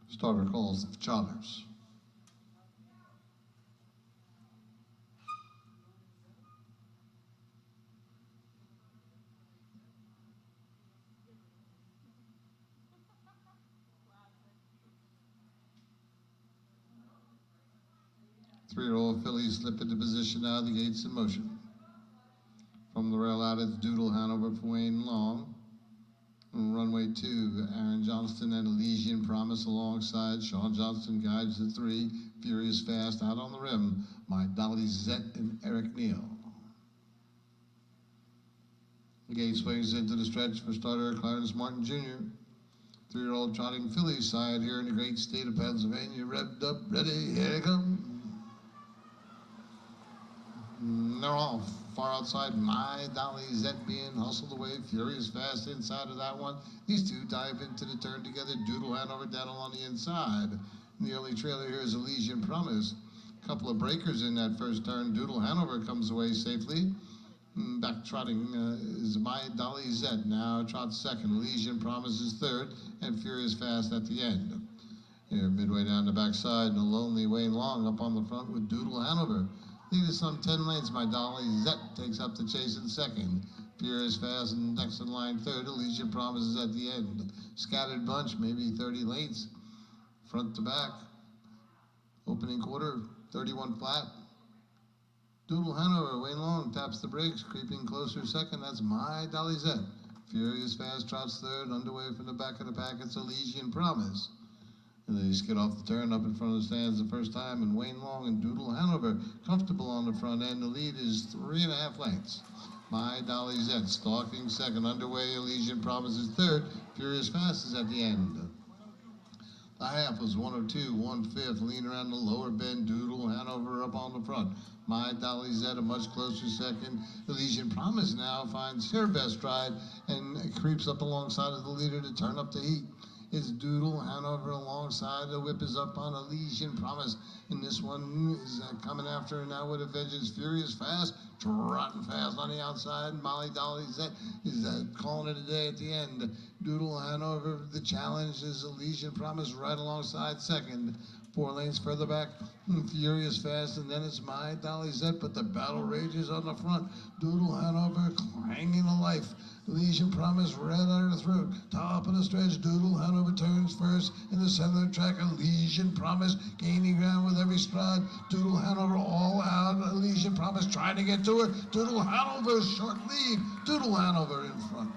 Starter calls the Charters. Three-year-old fillies slip into position now, the gates in motion. From the rail out, it's Doodle Hanover for Wayne Long. On runway 2, Aaron Johnston and Elysian Promise alongside. Sean Johnston guides the 3. Furious Fast out on the rim. My Dolly Zet and Eric Neal. The gate swings into the stretch for starter Clarence Martin Jr. 3-year-old trotting filly side here in the great state of Pennsylvania. Revved up, ready, here they come. They're off. Far outside, My Dolly Zet being hustled away. Furious Fast inside of that one. These 2 dive into the turn together. Doodle Hanover down on the inside. And the early trailer here is Elysian Promise. A couple of breakers in that first turn. Doodle Hanover comes away safely. Back trotting is My Dolly Zet. Now trots second. Elysian Promise is third. And Furious Fast at the end. Here midway down the backside, and a lonely Wayne Long up on the front with Doodle Hanover. Lead us some 10 lengths. My Dolly Zet takes up the chase in second. Furious Fast and next in line third. Elysian Promises at the end. Scattered bunch, maybe 30 lengths. Front to back. Opening quarter, 31 flat. Doodle Hanover, Wayne Long taps the brakes, creeping closer second. That's My Dolly Zet. Furious Fast trots third. Underway from the back of the pack, it's Elysian Promise. And they skid off the turn up in front of the stands the first time, and Wayne Long and Doodle Hanover comfortable on the front end. The lead is 3.5 lengths. My Dolly Zet stalking second. Underway, Elysian Promise is third. Furious Fast is at the end. The half was 102, 1/5. Lean around the lower bend. Doodle Hanover up on the front. My Dolly Zet a much closer second. Elysian Promise now finds her best stride and creeps up alongside of the leader to turn up the heat. It's Doodle Hanover alongside. The whip is up on Elysian Promise. And this one is coming after her now with a vengeance. Furious Fast, trotting fast on the outside. My Dolly Zet is calling it a day at the end. Doodle Hanover, the challenge is Elysian Promise right alongside second. 4 lanes further back, Furious Fast, and then it's My Dolly Zet, but the battle rages on the front. Doodle Hanover clanging to life. Elysian Promise right out of the throat. Top of the stretch, Doodle Hanover turns first in the center of the track. Elysian Promise gaining ground with every stride. Doodle Hanover all out. Elysian Promise trying to get to it. Doodle Hanover short lead. Doodle Hanover in front.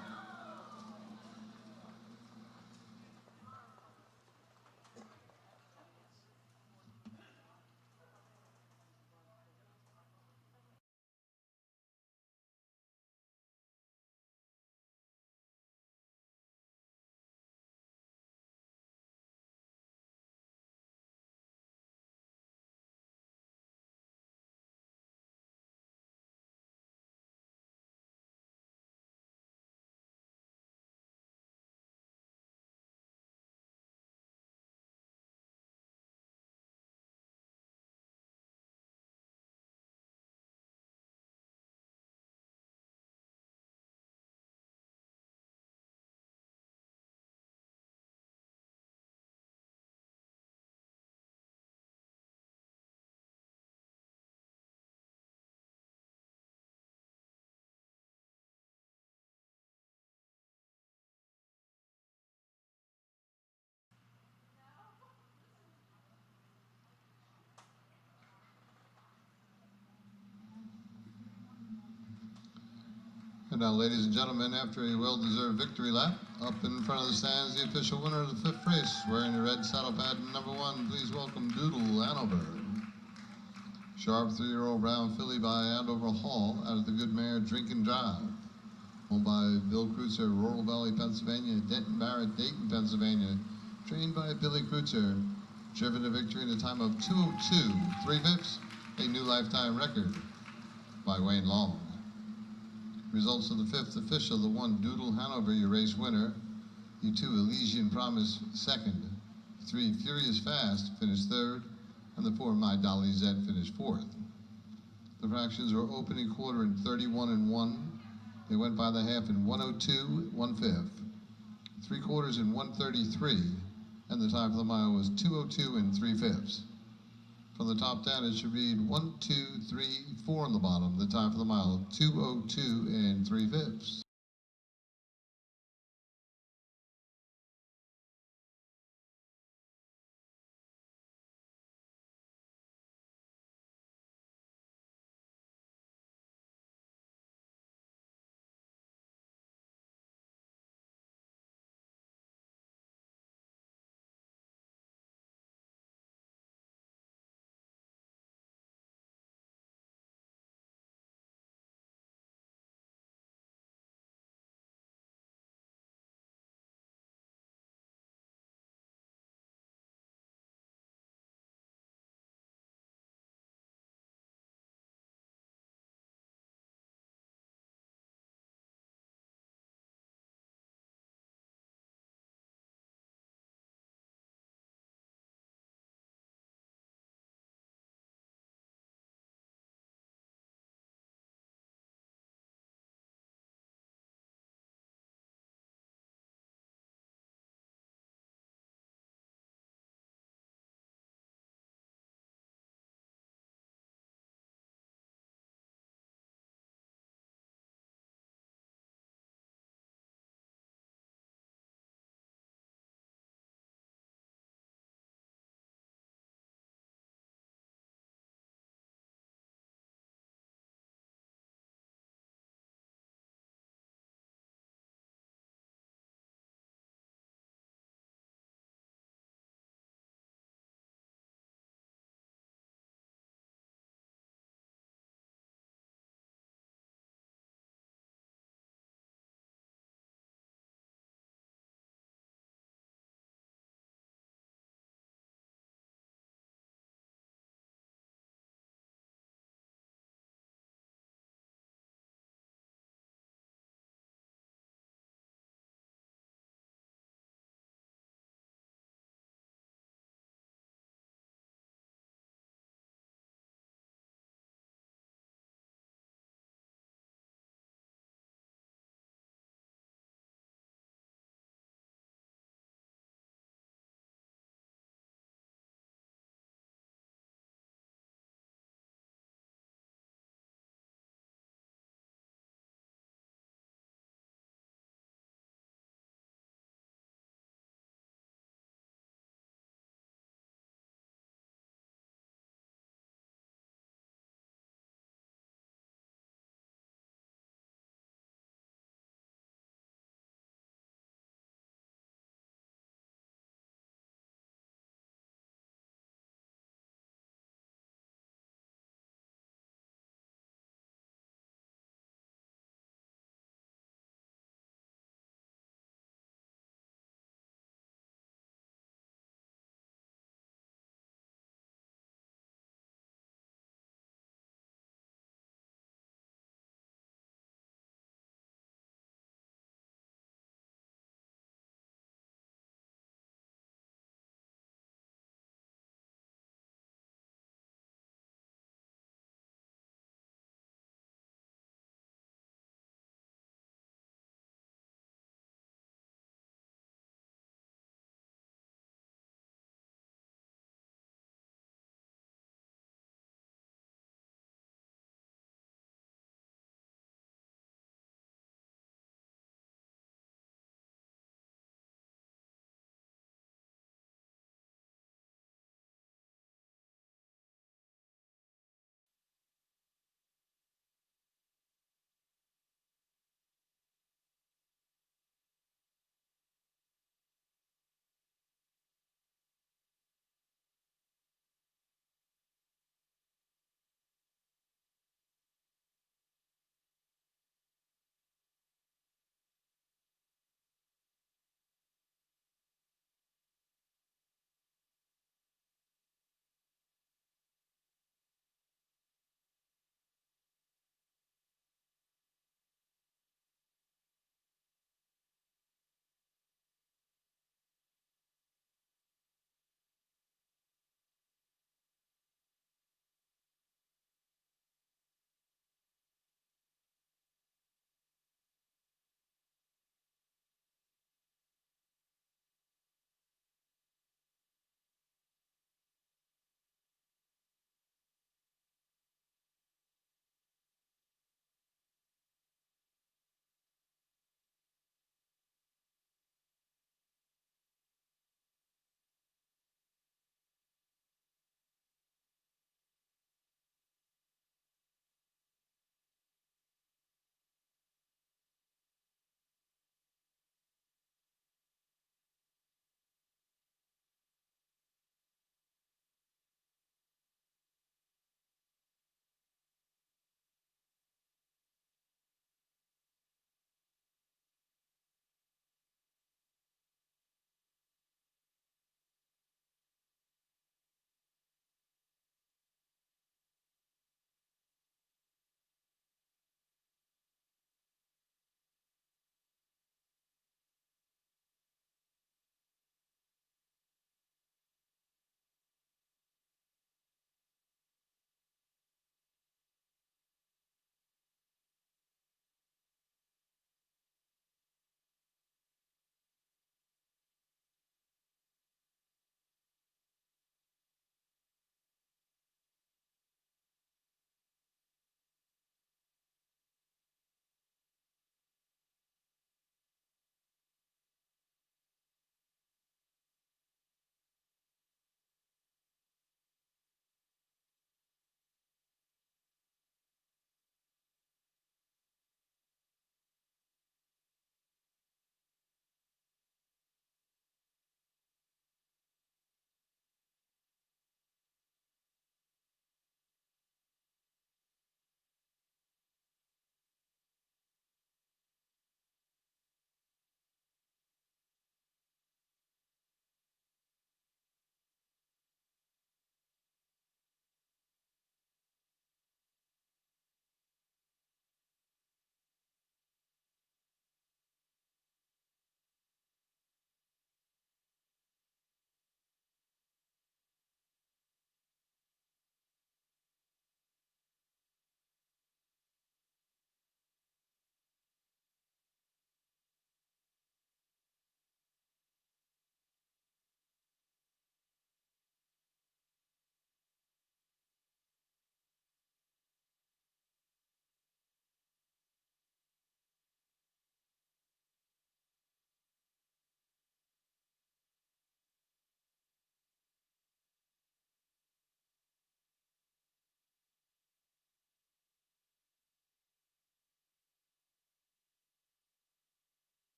And now, ladies and gentlemen, after a well-deserved victory lap, up in front of the stands, the official winner of the 5th race, wearing the red saddle pad number 1, please welcome Doodle Hanover. Sharp 3-year-old brown filly by Andover Hall out of the good mare Drink and Drive. Owned by Bill Kreutzer, Rural Valley, Pennsylvania, Denton Barrett, Dayton, Pennsylvania. Trained by Billy Kreutzer. Driven to victory in a time of 2:02 3/5, a new lifetime record by Wayne Long. Results of the 5th official: the 1 Doodle Hanover, your race winner. The 2 Elysian Promise, 2nd. 3 Furious Fast finished 3rd, and the 4 My Dolly Zed finished 4th. The fractions were opening quarter in 31 and 1. They went by the half in 1:02 1/5. 3/4 in 1:33, and the time for the mile was 2:02 3/5. From the top down, it should read 1, 2, 3, 4 on the bottom. The time for the mile, 2:02 3/5.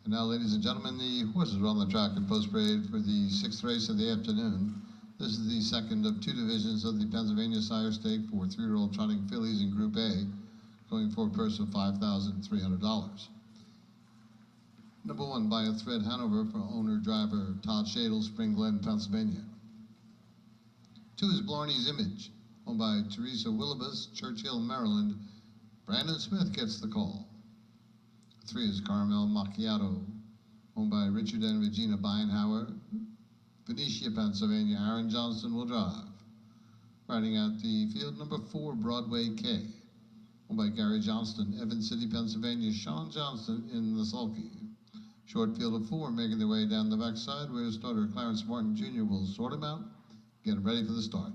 And now, ladies and gentlemen, the horses are on the track in post parade for the sixth race of the afternoon. This is the second of two divisions of the Pennsylvania Sire Stake for three-year-old trotting fillies in Group A, going for a purse of $5,300. Number 1, By a Thread Hanover, for owner-driver Todd Shadle, Spring Glen, Pennsylvania. 2 is Blarney's Image, owned by Teresa Willibus, Churchill, Maryland. Brandon Smith gets the call. 3 is Caramel Macchiato, owned by Richard and Regina Beinhauer, Venetia, Pennsylvania. Aaron Johnston will drive. Riding out the field, number 4, Broadway K, owned by Gary Johnston, Evans City, Pennsylvania. Sean Johnston in the sulky. Short field of 4 making their way down the backside, where starter Clarence Martin Jr. will sort him out, get him ready for the start.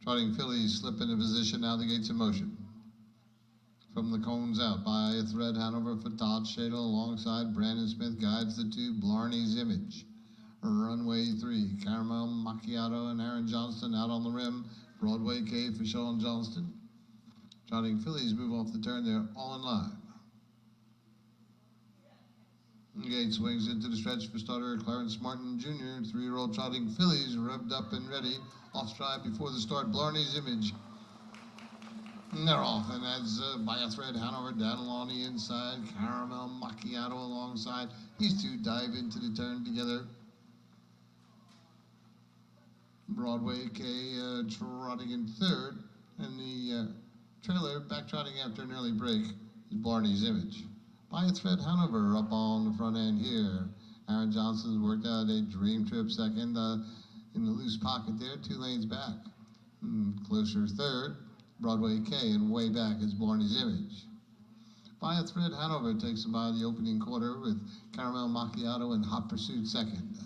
Trotting fillies slip into position, now the gates in motion. From the cones out, By a Thread Hanover for Todd Shadle, alongside Brandon Smith guides the 2, Blarney's Image. Runway 3, Caramel Macchiato and Aaron Johnston out on the rim. Broadway K for Sean Johnston. Trotting fillies move off the turn, they're all in line. Gate swings into the stretch for starter Clarence Martin Jr. 3-year-old trotting fillies revved up and ready. Off stride before the start, Blarney's Image. And they're off, and that's By a Thread Hanover down along the inside. Caramel Macchiato alongside. These 2 dive into the turn together. Broadway K trotting in 3rd, and the trailer back trotting after an early break is Blarney's Image. By a Thread Hanover up on the front end here. Aaron Johnston's worked out a dream trip second in the loose pocket there, 2 lanes back. Closer 3rd, Broadway K, and way back is Blarney's Image. By a Thread Hanover takes him by the opening quarter with Caramel Macchiato in hot pursuit second.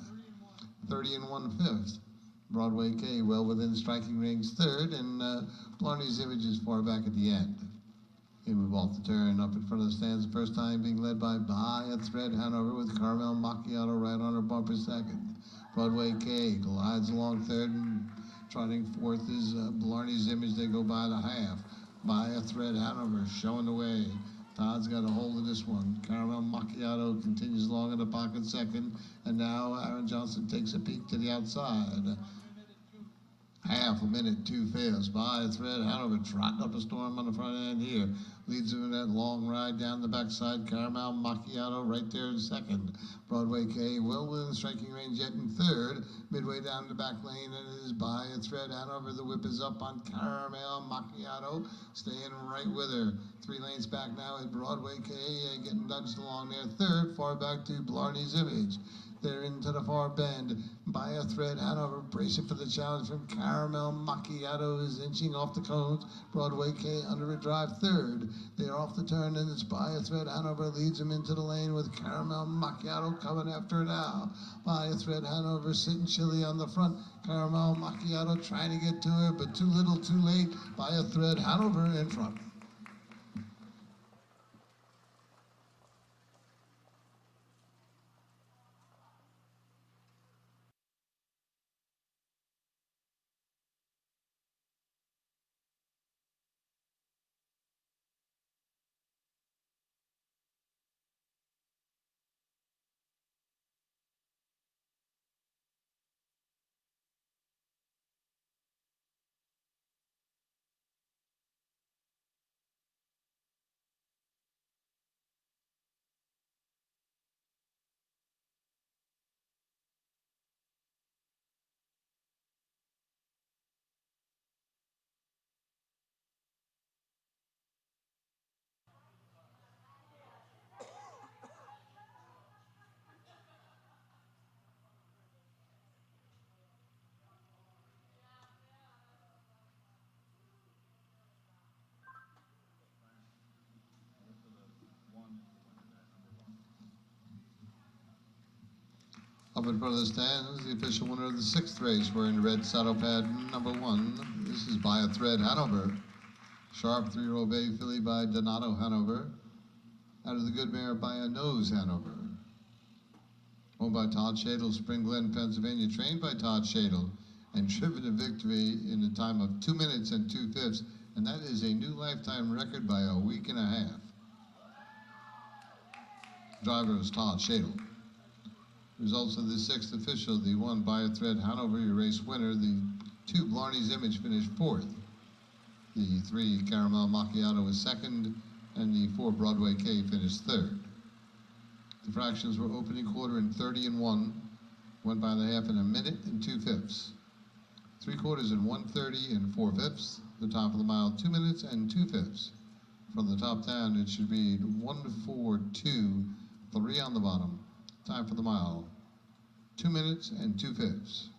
30 1/5. Broadway K well within striking range 3rd, and Blarney's Image is far back at the end. He move off the turn, up in front of the stands, the first time being led by a Thread Hanover with Caramel Macchiato right on her bumper second. Broadway K glides along 3rd, and trotting 4th is Blarney's Image. They go by the half. By a Thread Hanover showing the way. Todd's got a hold of this one. Caramel Macchiato continues along in the pocket second, and now Aaron Johnston takes a peek to the outside. Half a minute too fast. By a Thread Hanover trotting up a storm on the front end here. Leads him in that long ride down the backside. Caramel Macchiato right there in second. Broadway K well within striking range yet in 3rd. Midway down the back lane, and it is By a Thread Hanover. The whip is up on Caramel Macchiato. Staying right with her. 3 lanes back now is Broadway K getting nudged along there. 3rd, far back to Blarney's Image. They're into the far bend. By a Thread Hanover bracing for the challenge from Caramel Macchiato is inching off the cones. Broadway K under a drive 3rd. They're off the turn, and it's By a Thread Hanover leads him into the lane with Caramel Macchiato coming after now. By a Thread Hanover sitting chilly on the front. Caramel Macchiato trying to get to her, but too little, too late. By a Thread Hanover in front. Up in front of the stands, the official winner of the 6th race wearing red saddle pad number 1. This is By a Thread Hanover. Sharp 3-year-old bay filly by Donato Hanover. Out of the good mare By a Nose Hanover. Owned by Todd Shadle, Spring Glen, Pennsylvania, trained by Todd Shadle, and driven to victory in a time of 2 minutes and 2/5, and that is a new lifetime record by a week and a half. Driver is Todd Shadle. Results of the 6th official, the 1 By a Thread Hanover, your race winner. The 2 Blarney's Image finished 4th. The 3 Caramel Macchiato was 2nd, and the 4 Broadway K finished 3rd. The fractions were opening quarter in 30 and 1, went by the half in a minute and 2/5. 3/4 in 1:30 and 4/5. The top of the mile 2 minutes and 2/5. From the top down, it should read 1:42.3 on the bottom. Time for the mile 2 minutes and 2/5.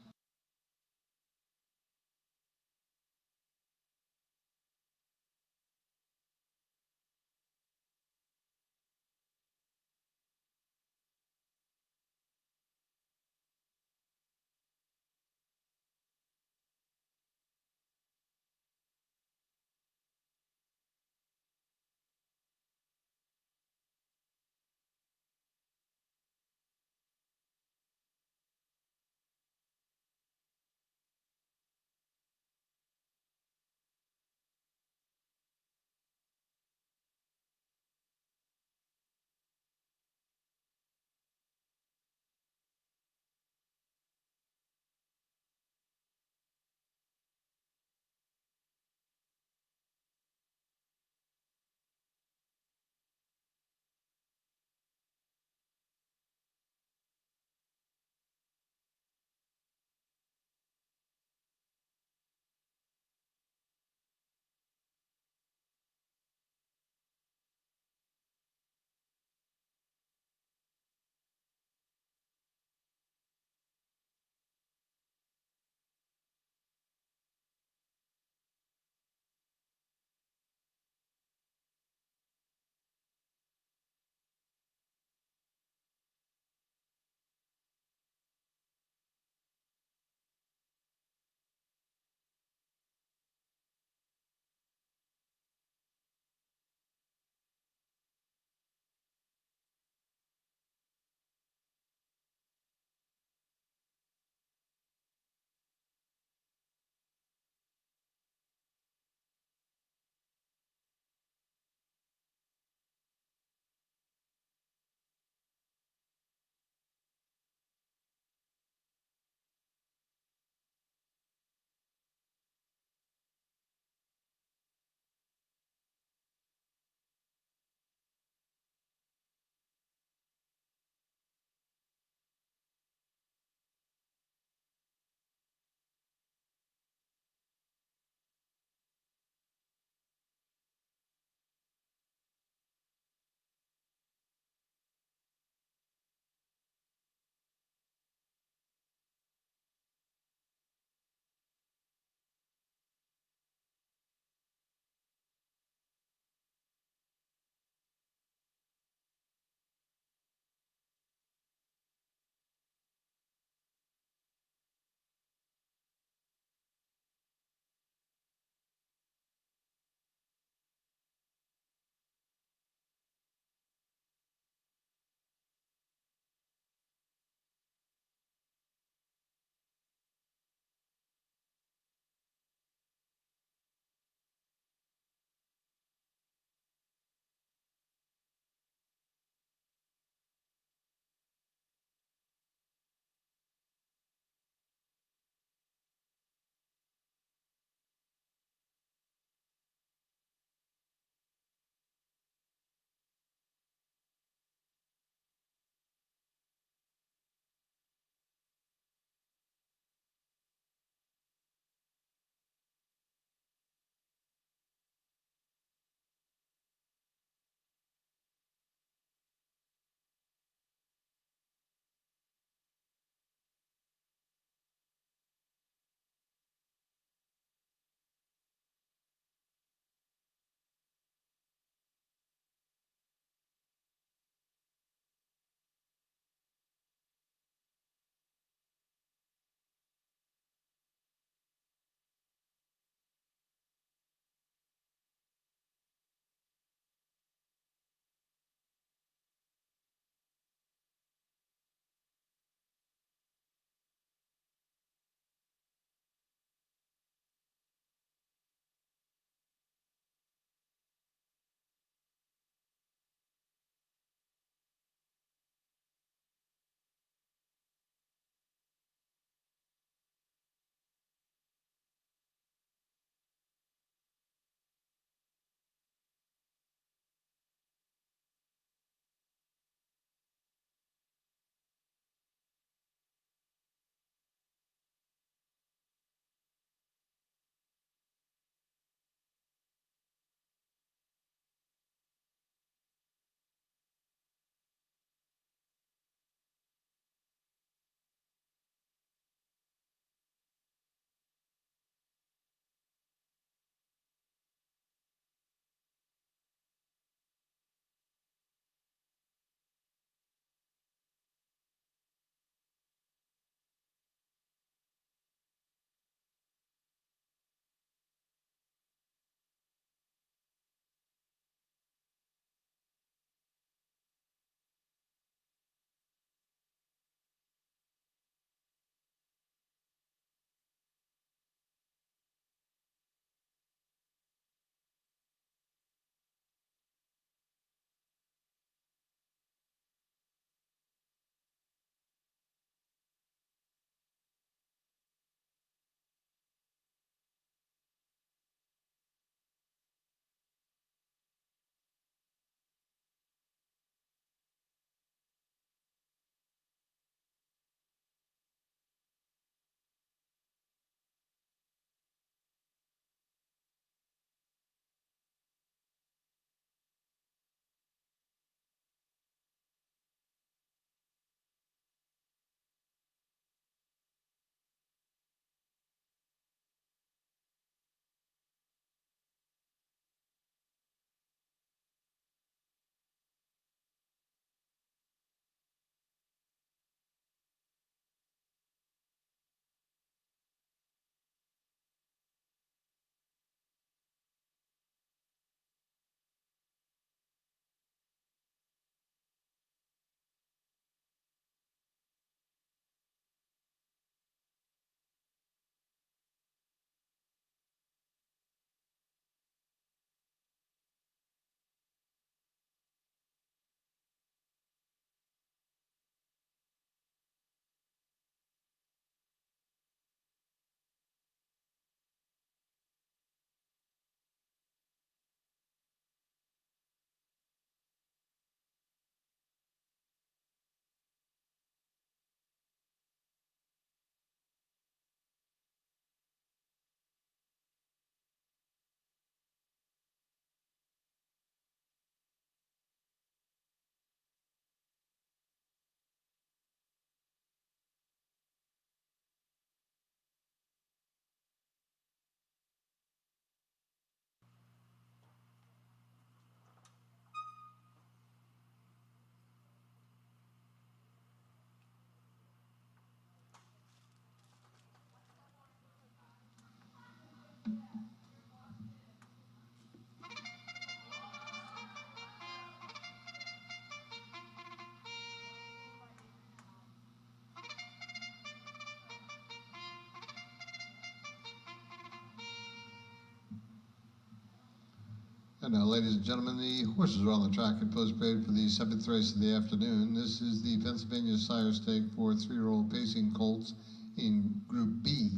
And now, ladies and gentlemen, the horses are on the track in post parade for the seventh race of the afternoon. This is the Pennsylvania Sire Stake for 3-year-old pacing colts in Group B.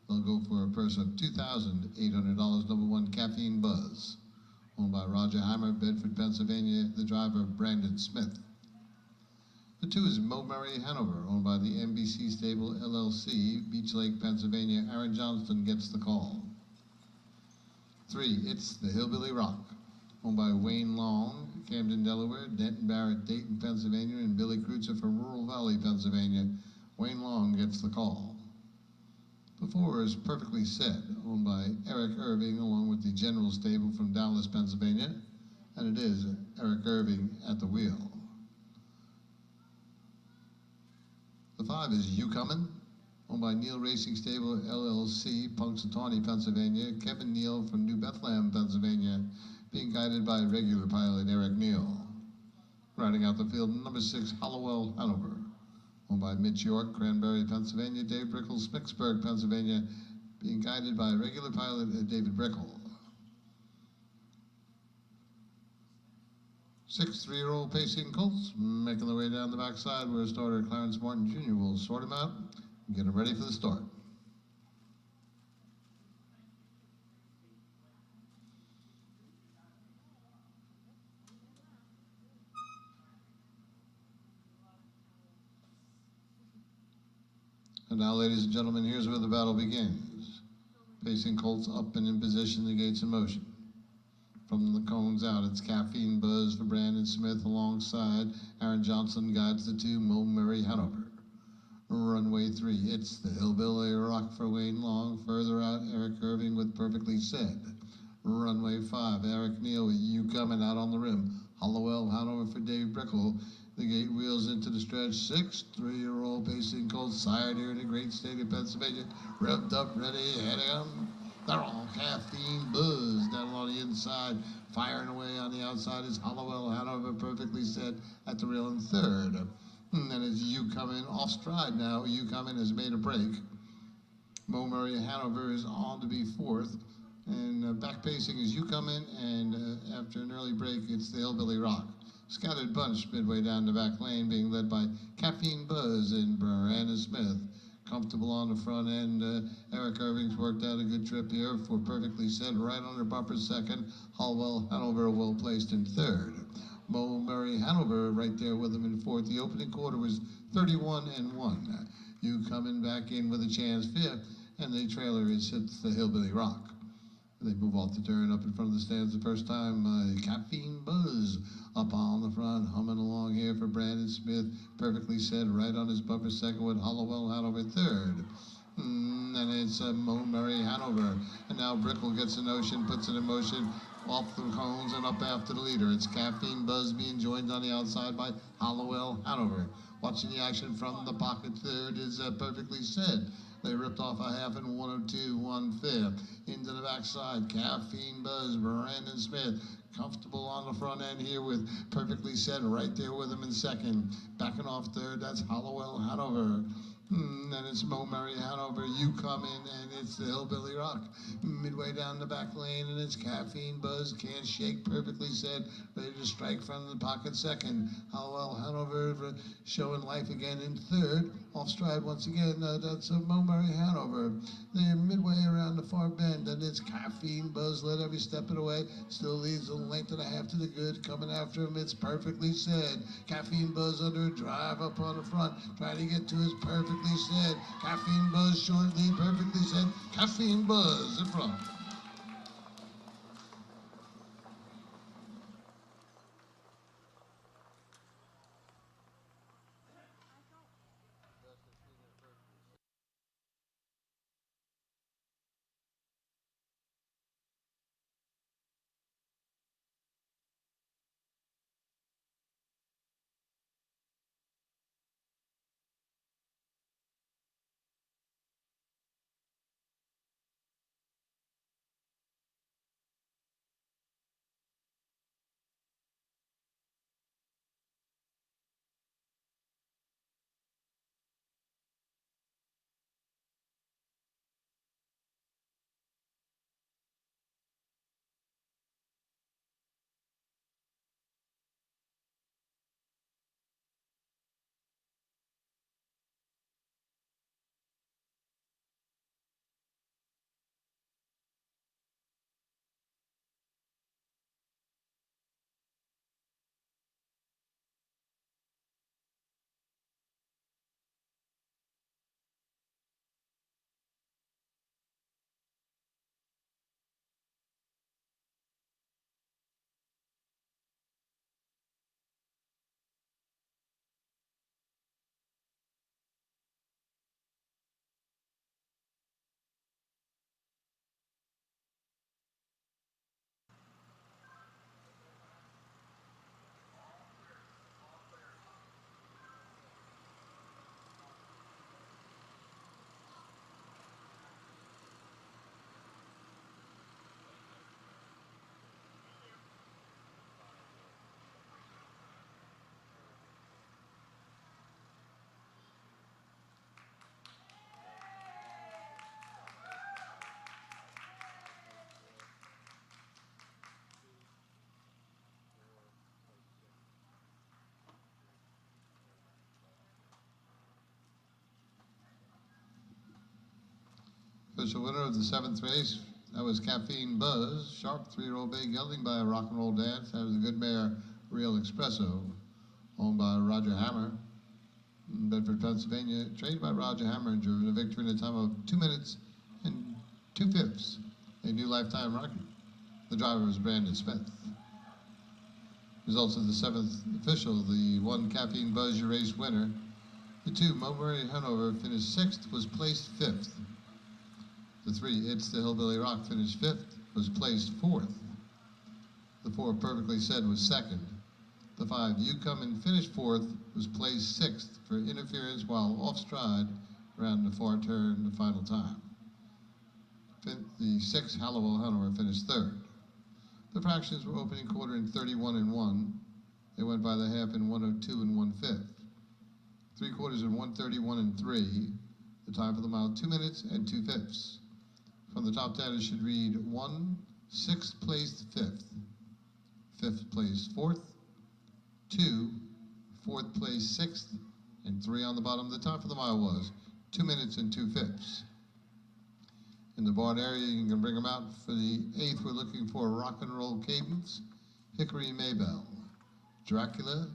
They'll go for a purse of $2,800. Number 1, Caffeine Buzz, owned by Roger Hammer, Bedford, Pennsylvania. The driver, Brandon Smith. The 2 is Mo Murray Hanover, owned by the NBC Stable LLC, Beach Lake, Pennsylvania. Aaron Johnston gets the call. 3, It's the Hillbilly Rock, owned by Wayne Long, Camden, Delaware, Denton Barrett, Dayton, Pennsylvania, and Billy Kreutzer from Rural Valley, Pennsylvania. Wayne Long gets the call. The 4 is Perfectly Said, owned by Eric Irving, along with the General Stable from Dallas, Pennsylvania, and it is Eric Irving at the wheel. The 5 is You Comin', owned by Neal Racing Stable LLC, Punxsutawney, Pennsylvania. Kevin Neal from New Bethlehem, Pennsylvania, being guided by regular pilot Eric Neal. Riding out the field, number 6, Hollowell Hanover, owned by Mitch York, Cranberry, Pennsylvania. Dave Brickle, Smicksburg, Pennsylvania, being guided by regular pilot David Brickle. 6 3-year-old pacing colts making their way down the backside where starter Clarence Martin Jr. will sort them out and get them ready for the start. And now, ladies and gentlemen, here's where the battle begins. Pacing colts up and in position, the gates in motion. From the cones out, it's Caffeine Buzz for Brandon Smith alongside Aaron Johnson guides the 2, Mo Murray Hanover. Runway 3, It's the Hillbilly Rock for Wayne Long. Further out, Eric Irving with Perfectly Said. Runway 5, Eric Neal with You Coming out on the rim. Hollowell Hanover for Dave Brickle. The gate wheels into the stretch. 6 3-year-old pacing colts, sired here in the great state of Pennsylvania. Revved up, ready, heading them. They're all Caffeine Buzz down on the inside. Firing away on the outside is Hollowell Hanover, Perfectly Said at the rail in 3rd. And then as You Coming off stride now, You Coming has made a break. Mo Murray Hanover is on to be 4th. And back pacing is You Coming, and after an early break, it's the Hillbilly Rock. Scattered bunch midway down the back lane, being led by Caffeine Buzz and Brandon Smith. Comfortable on the front end. Eric Irving's worked out a good trip here for Perfectly Said, right under bumper 2nd. Hollowell Hanover well placed in 3rd. Mo Murray Hanover right there with him in 4th. The opening quarter was 31-1. You Coming back in with a chance 5th, and the trailer is It's the Hillbilly Rock. They move off the turn up in front of the stands the first time. Caffeine Buzz up on the front, humming along here for Brandon Smith. Perfectly Said right on his bumper 2nd with Hollowell Hanover 3rd. And it's Mo Murray Hanover. And now Brickle gets a notion, puts it in motion off the cones and up after the leader. It's Caffeine Buzz being joined on the outside by Hollowell Hanover. Watching the action from the pocket 3rd is Perfectly Said. They ripped off a half in 102, 1/5. Into the backside, Caffeine Buzz, Brandon Smith, comfortable on the front end here with Perfectly Said right there with him in 2nd. Backing off 3rd, that's Hollowell Hanover. And it's Mo Murray Hanover, You Coming, and it's the Hillbilly Rock. Midway down the back lane, and it's Caffeine Buzz, Can't Shake, Perfectly Said, ready to strike from the pocket 2nd. Hollowell Hanover showing life again in 3rd. Off stride once again, that's Mo Murray Hanover. They're midway around the far bend, and it's Caffeine Buzz, led every step of the way. Still leads a length and a half to the good. Coming after him, it's Perfectly Said. Caffeine Buzz under a drive up on the front, trying to get to his Perfectly Said. Caffeine Buzz short lead, Perfectly Said. Caffeine Buzz in front. official winner of the 7th race, that was Caffeine Buzz. Sharp 3-year-old bay gelding by a rock and roll dance. That was the good mare Real Espresso, owned by Roger Hammer. In Bedford, Pennsylvania, trained by Roger Hammer and driven a victory in a time of 2 minutes and 2/5. A new lifetime record. The driver was Brandon Smith. Results of the 7th official, the 1 Caffeine Buzz Your Race winner. The 2 Mulberry Hanover finished 6th, was placed 5th. The 3 It's the Hillbilly Rock finished 5th, was placed 4th. The 4 Perfectly Said was 2nd. The 5 You Come and finished 4th, was placed 6th for interference while off stride around the far turn the final time. The 6 Hallowell Hanover finished 3rd. The fractions were opening quarter in 31 and 1. They went by the half in 102 and 1/5. 3/4 in 131 and 3. The time for the mile 2 minutes and 2/5. From the top down it should read 1 6th placed 5th, 5th placed 4th, 2 4th placed 6th, and 3 on the bottom. The time for the mile was 2 minutes and 2/5. In the barn area, you can bring them out for the 8th. We're looking for Rock and Roll Cadence, Hickory Maybell, Dracula,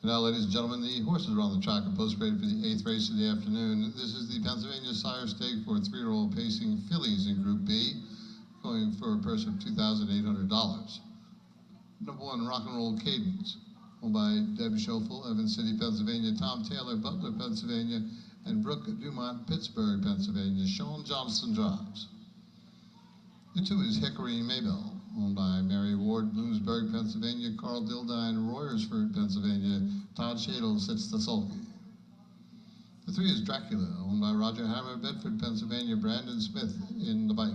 And now, ladies and gentlemen, the horses are on the track and post-graded for the 8th race of the afternoon. This is the Pennsylvania Sire Stake for 3-year-old pacing fillies in Group B, going for a purse of $2,800. Number 1, Rock and Roll Cadence, owned by Deb Schoeffel, Evans City, Pennsylvania, Tom Taylor, Butler, Pennsylvania, and Brooke Dumont, Pittsburgh, Pennsylvania. Sean Johnston drives. The 2 is Hickory Maybell, owned by Mary Ward, Bloomsburg, Pennsylvania, Carl Dildine, Royersford, Pennsylvania. Todd Shadle sits the sulky. The 3 is Dracula, owned by Roger Hammer, Bedford, Pennsylvania, Brandon Smith in the bike.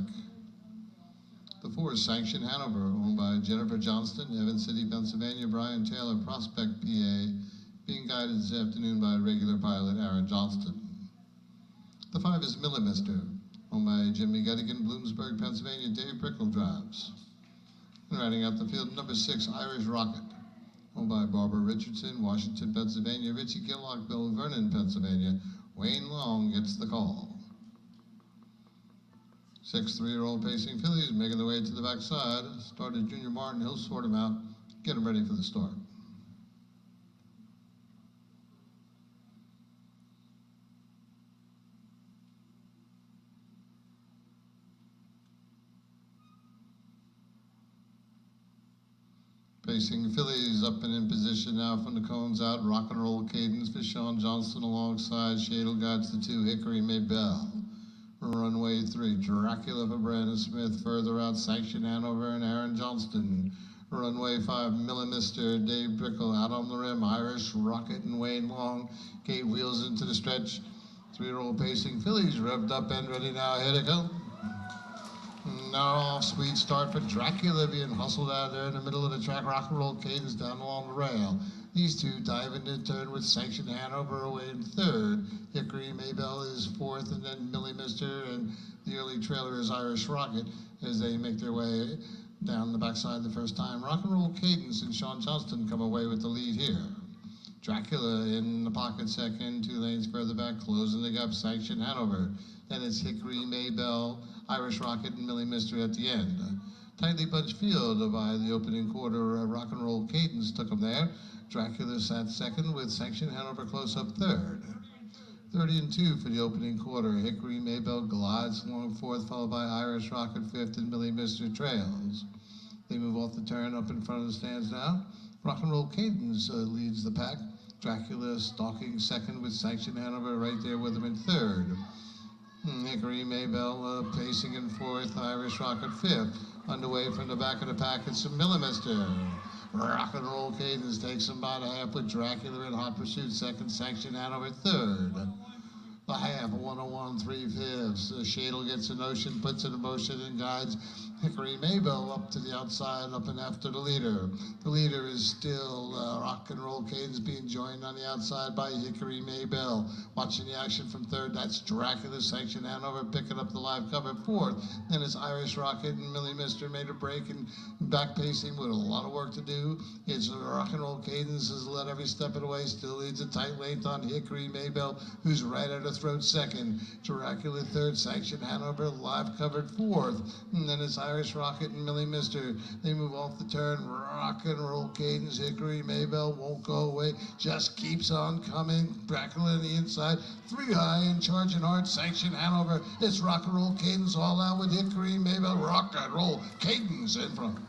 The 4 is Sanction Hanover, owned by Jennifer Johnston, Evans City, Pennsylvania, Brian Taylor, Prospect, PA, being guided this afternoon by regular pilot Aaron Johnston. The 5 is Millimister, owned by Jimmy Gettigan, Bloomsburg, Pennsylvania, Dave Brickle drives. And riding out the field, number 6, Irish Rocket, owned by Barbara Richardson, Washington, Pennsylvania, Richie Gillock, Bill Vernon, Pennsylvania. Wayne Long gets the call. 6 3-year-old pacing fillies making their way to the backside. Started Junior Martin, he'll sort them out, get them ready for the start. Pacing fillies up and in position now from the cones out. Rock and Roll Cadence for Sean Johnston alongside. Shadle guides the 2, Hickory Maybell. Runway 3, Dracula for Brandon Smith. Further out, Sanction Hanover and Aaron Johnston. Runway 5, Millimister, Dave Brickle. Out on the rim, Irish Rocket and Wayne Long. Kate wheels into the stretch. 3-year-old pacing fillies revved up and ready now. Here they go. Now off, sweet start for Dracula, being hustled out there in the middle of the track. Rock and Roll Cadence down along the rail. These 2 dive into turn with Sanction Hanover away in 3rd. Hickory Maybell is 4th, and then Millimister, and the early trailer is Irish Rocket as they make their way down the backside the first time. Rock and Roll Cadence and Sean Johnston come away with the lead here. Dracula in the pocket second, 2 lanes further back, closing the gap, Sanction Hanover. Then it's Hickory Maybell, Irish Rocket, and Millimister at the end. Tightly bunched field by the opening quarter. Rock and Roll Cadence took them there. Dracula sat second with Sanction Hanover close up 3rd. 30 and 2 for the opening quarter. Hickory Maybell glides along 4th, followed by Irish Rocket 5th, and Millimister trails. They move off the turn up in front of the stands now. Rock and Roll Cadence leads the pack. Dracula stalking second with Sanction Hanover right there with him in 3rd. Hickory Maybell pacing in 4th, Irish Rocket 5th. Underway from the back of the pack, it's Millimister. Rock and Roll Cadence takes him by the half with Dracula in hot pursuit. 2nd, Sanction Hanover 3rd. The half, 101 3/5. Shadle gets a notion, puts it in motion, and guides Hickory Maybell up to the outside, up and after the leader. The leader is still Rock and Roll Cadence, being joined on the outside by Hickory Maybell. Watching the action from 3rd, that's Dracula, Sanction Hanover, picking up the live cover 4th. Then it's Irish Rocket and Millimister made a break and back pacing with a lot of work to do. It's Rock and Roll Cadence has led every step of the way, still leads a tight length on Hickory Maybell, who's right at her throat 2nd. Dracula 3rd, Sanction Hanover live covered 4th. And then it's Irish Rocket and Millimister. They move off the turn. Rock and Roll Cadence, Hickory Maybell won't go away, just keeps on coming. Dracula on the inside, 3 high and charging hard. Sanction Hanover. It's Rock and Roll Cadence all out with Hickory Maybell. Rock and Roll Cadence in front.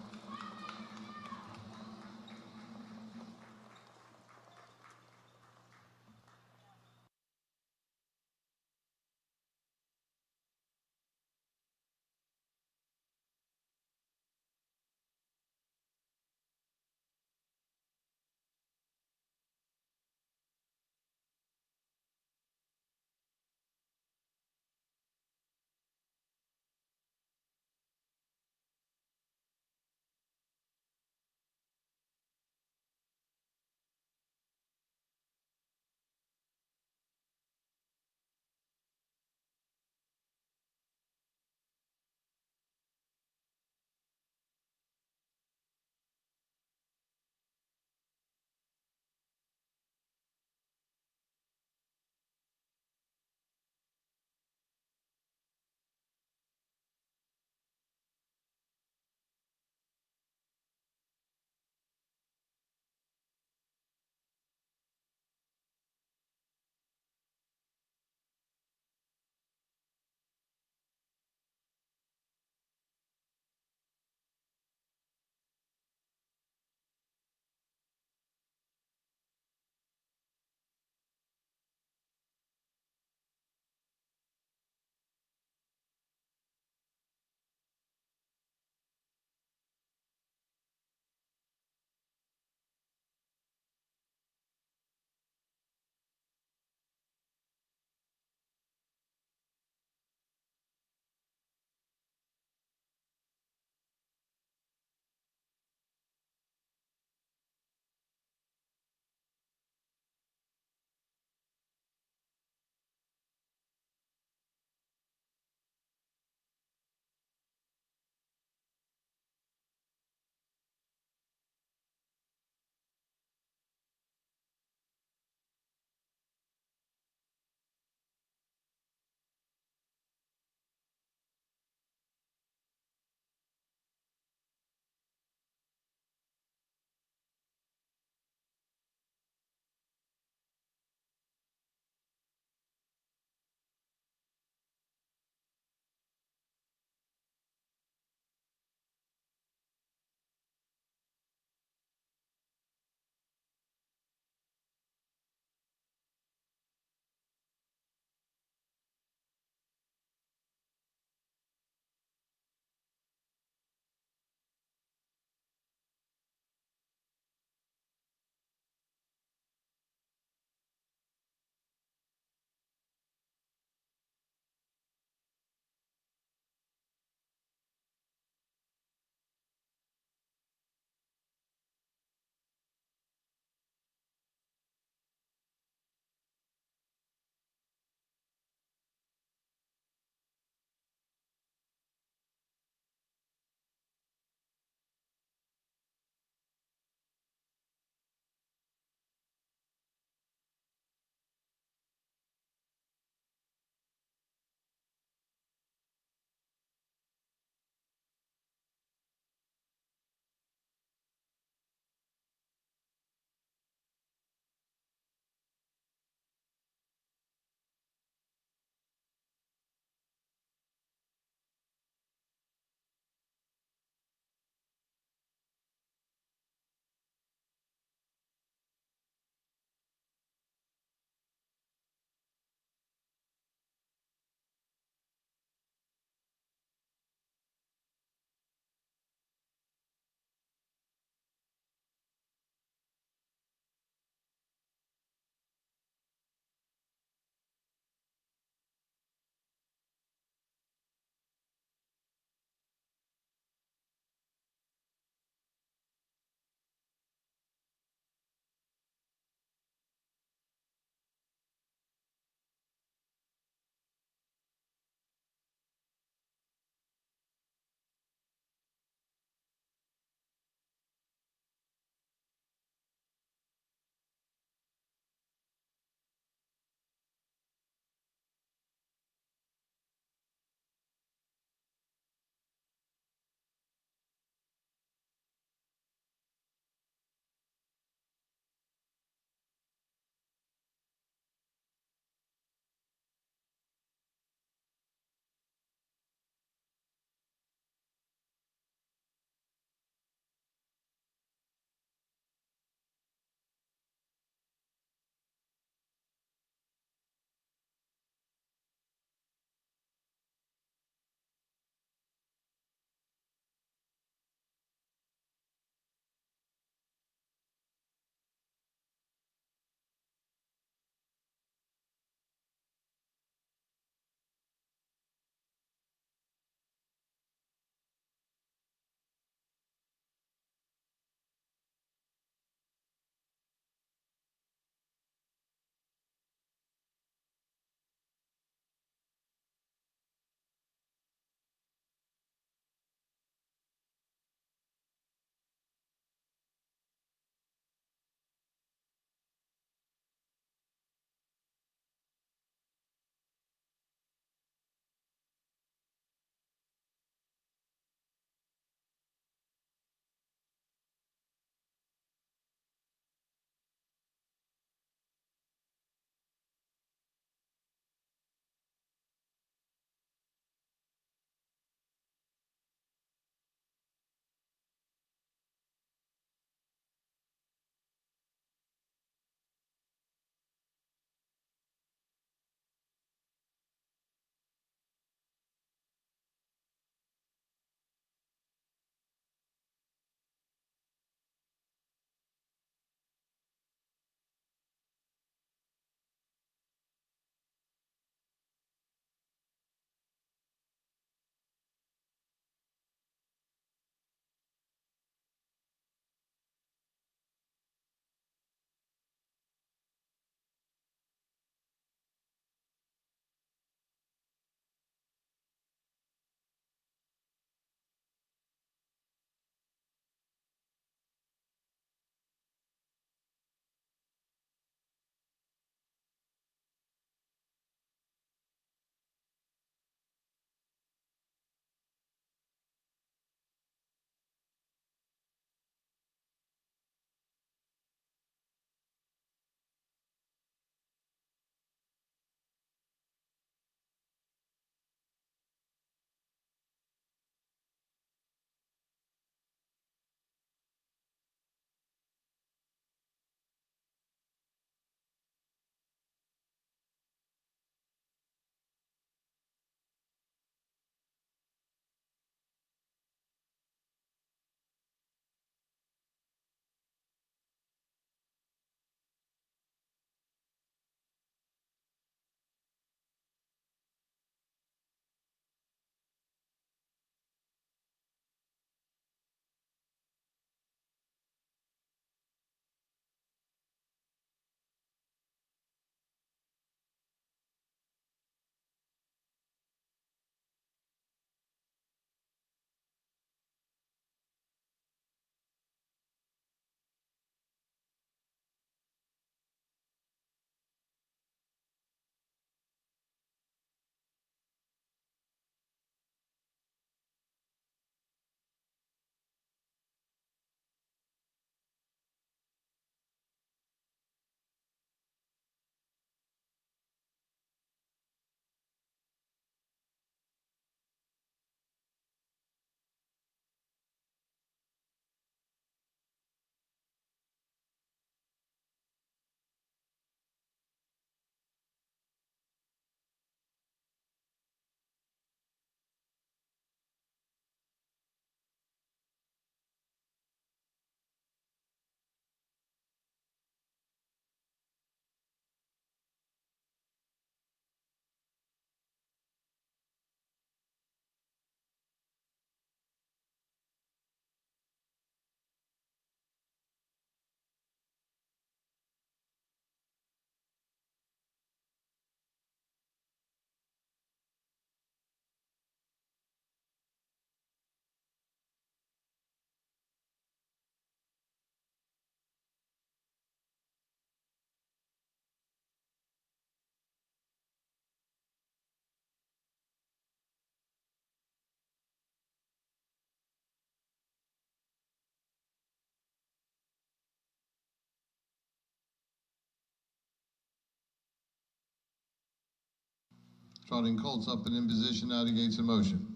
Trotting colts up and in position now to gates in motion.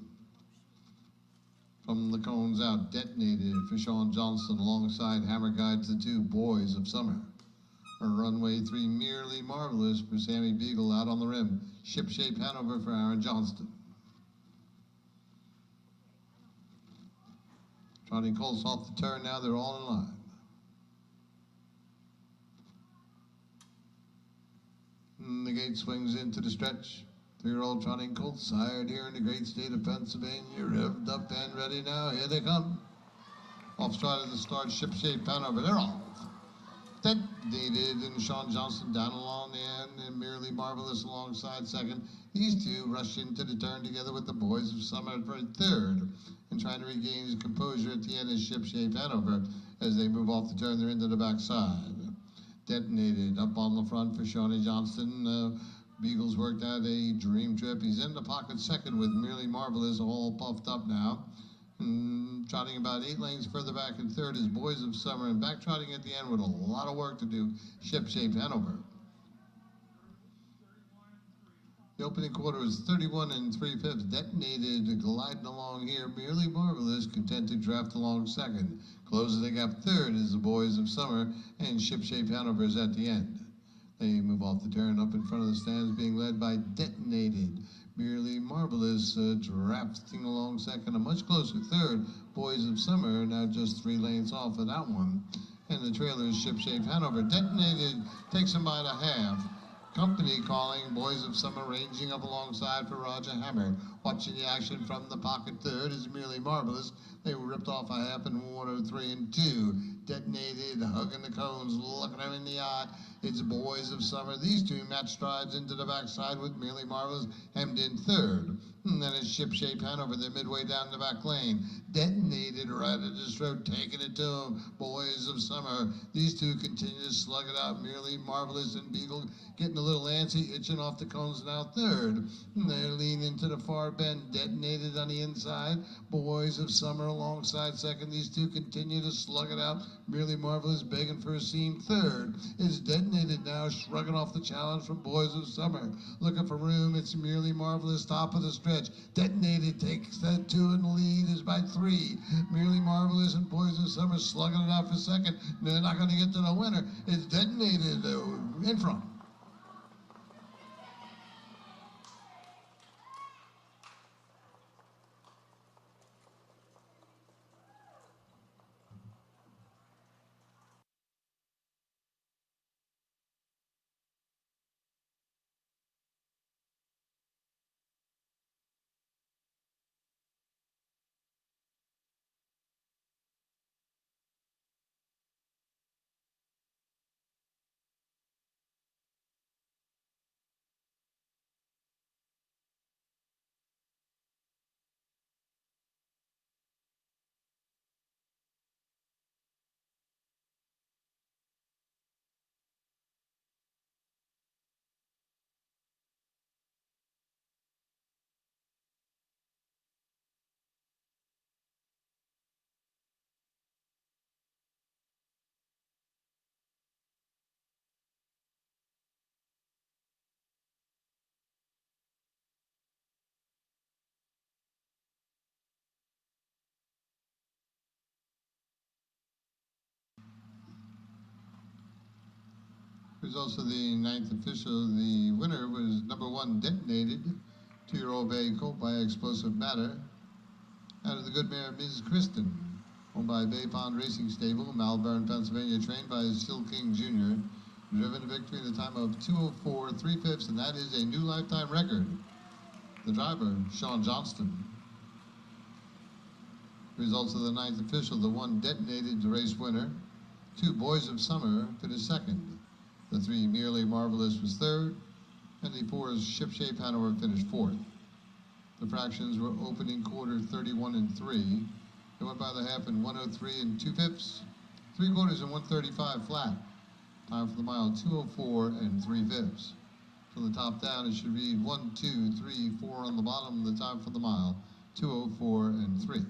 From the cones out, detonated for Sean Johnston alongside Hammer guides the two Boys of Summer. Runway 3, Merely Marvelous for Sammy Beagle out on the rim. Ship-shape Hanover for Aaron Johnston. Trotting colts off the turn now, they're all in line. And the gate swings into the stretch. 3-year-old Trotting colts sired here in the great state of Pennsylvania, revved up and ready now. Here they come. Off stride of the start, Ship-shape Hanover. They're off. David and Sean Johnston down along the end, and Merely Marvelous alongside second. These two rush into the turn together with the Boys of Summer for third, and trying to regain his composure at the end is Ship-shape Hanover. As they move off the turn, they're into the backside. Detonated up on the front for Shawnee Johnston. Beagle's worked out a dream trip. He's in the pocket second with Merely Marvelous all puffed up now. Trotting about 8 lengths further back in third is Boys of Summer, and back trotting at the end with a lot of work to do, Ship-shape Hanover. The opening quarter is 31 3/5. Detonated, gliding along here. Merely Marvelous, content to draft along second. Closing the gap third is the Boys of Summer, and Ship-shape Hanover is at the end. They move off the turn up in front of the stands, being led by Detonated. Merely Marvelous drafting along second, a much closer third. Boys of Summer now just 3 lanes off of that one. And the trailer is Ship-shape Hanover. Detonated takes him by the half. Company calling, Boys of Summer ranging up alongside for Roger Hammer. Watching the action from the pocket third is Merely Marvelous. They were ripped off a half in 103 and 2. Detonated, hugging the cones, looking them in the eye. It's Boys of Summer. These two match strides into the backside with Merely Marvelous hemmed in third. And then it's Ship-shape Hanover. They're midway down the back lane. Detonated right at his throat, taking it to him. Boys of Summer. These two continue to slug it out. Merely Marvelous and Beagle getting a little antsy, itching off the cones now third. And they lean into the far bend. Detonated on the inside. Boys of Summer alongside second. These two continue to slug it out. Merely Marvelous begging for a seam third. It's Detonated now, shrugging off the challenge from Boys of Summer. Looking for room. It's Merely Marvelous, top of the stretch. Detonated takes that 2 in the lead, is by 3. Merely Marvelous and Boys of Summer slugging it out for second. They're not going to get to the winner. It's Detonated in front. There's also the 9th official. The winner was number 1, Detonated, 2-year-old bay colt by Explosive Matter, out of the good mare Ms. Kristen, owned by Bay Pond Racing Stable, Malvern, Pennsylvania, trained by Still King Jr., driven to victory in the time of 2:04 3/5, and that is a new lifetime record. The driver, Sean Johnston. Results of the 9th official: the 1, Detonated, the race winner. 2, Boys of Summer, finished second. The 3, Merely Marvelous, was third, and the 4, Ship-shape Hanover, finished fourth. The fractions were opening quarter 31 and 3. They went by the half in 103 and 2/5. 3 quarters and 135 flat. Time for the mile 2:04 and 3/5. From the top down, it should read 1, 2, 3, 4 on the bottom. The time for the mile 2:04 and 3.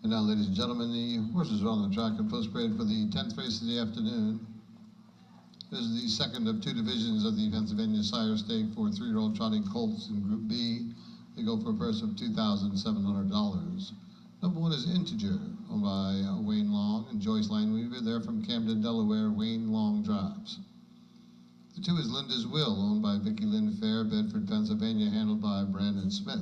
And now, ladies and gentlemen, the horses are on the track in post parade for the 10th race of the afternoon. This is the second of two divisions of the Pennsylvania Sire Stake for three-year-old trotting colts in Group B. They go for a purse of $2,700. Number one is Integer, owned by Wayne Long and Joyce Lineweaver. They're from Camden, Delaware. Wayne Long drives. The two is Linda's Will, owned by Vicki Lynn Fair, Bedford, Pennsylvania, handled by Brandon Smith.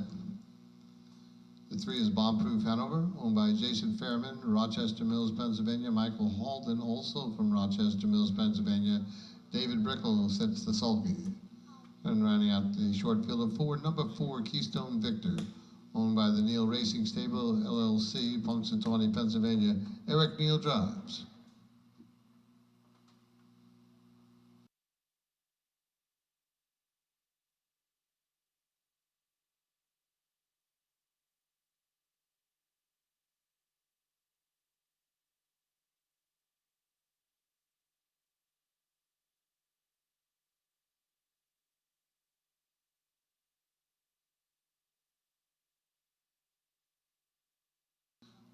The three is Bombproof Hanover, owned by Jason Fairman, Rochester Mills, Pennsylvania. Michael Halden, also from Rochester Mills, Pennsylvania. David Brickle sets the sulky. And rounding out the short field of four, number four, Keystone Victor, owned by the Neal Racing Stable, LLC, Punxsutawney, Pennsylvania. Eric Neal drives.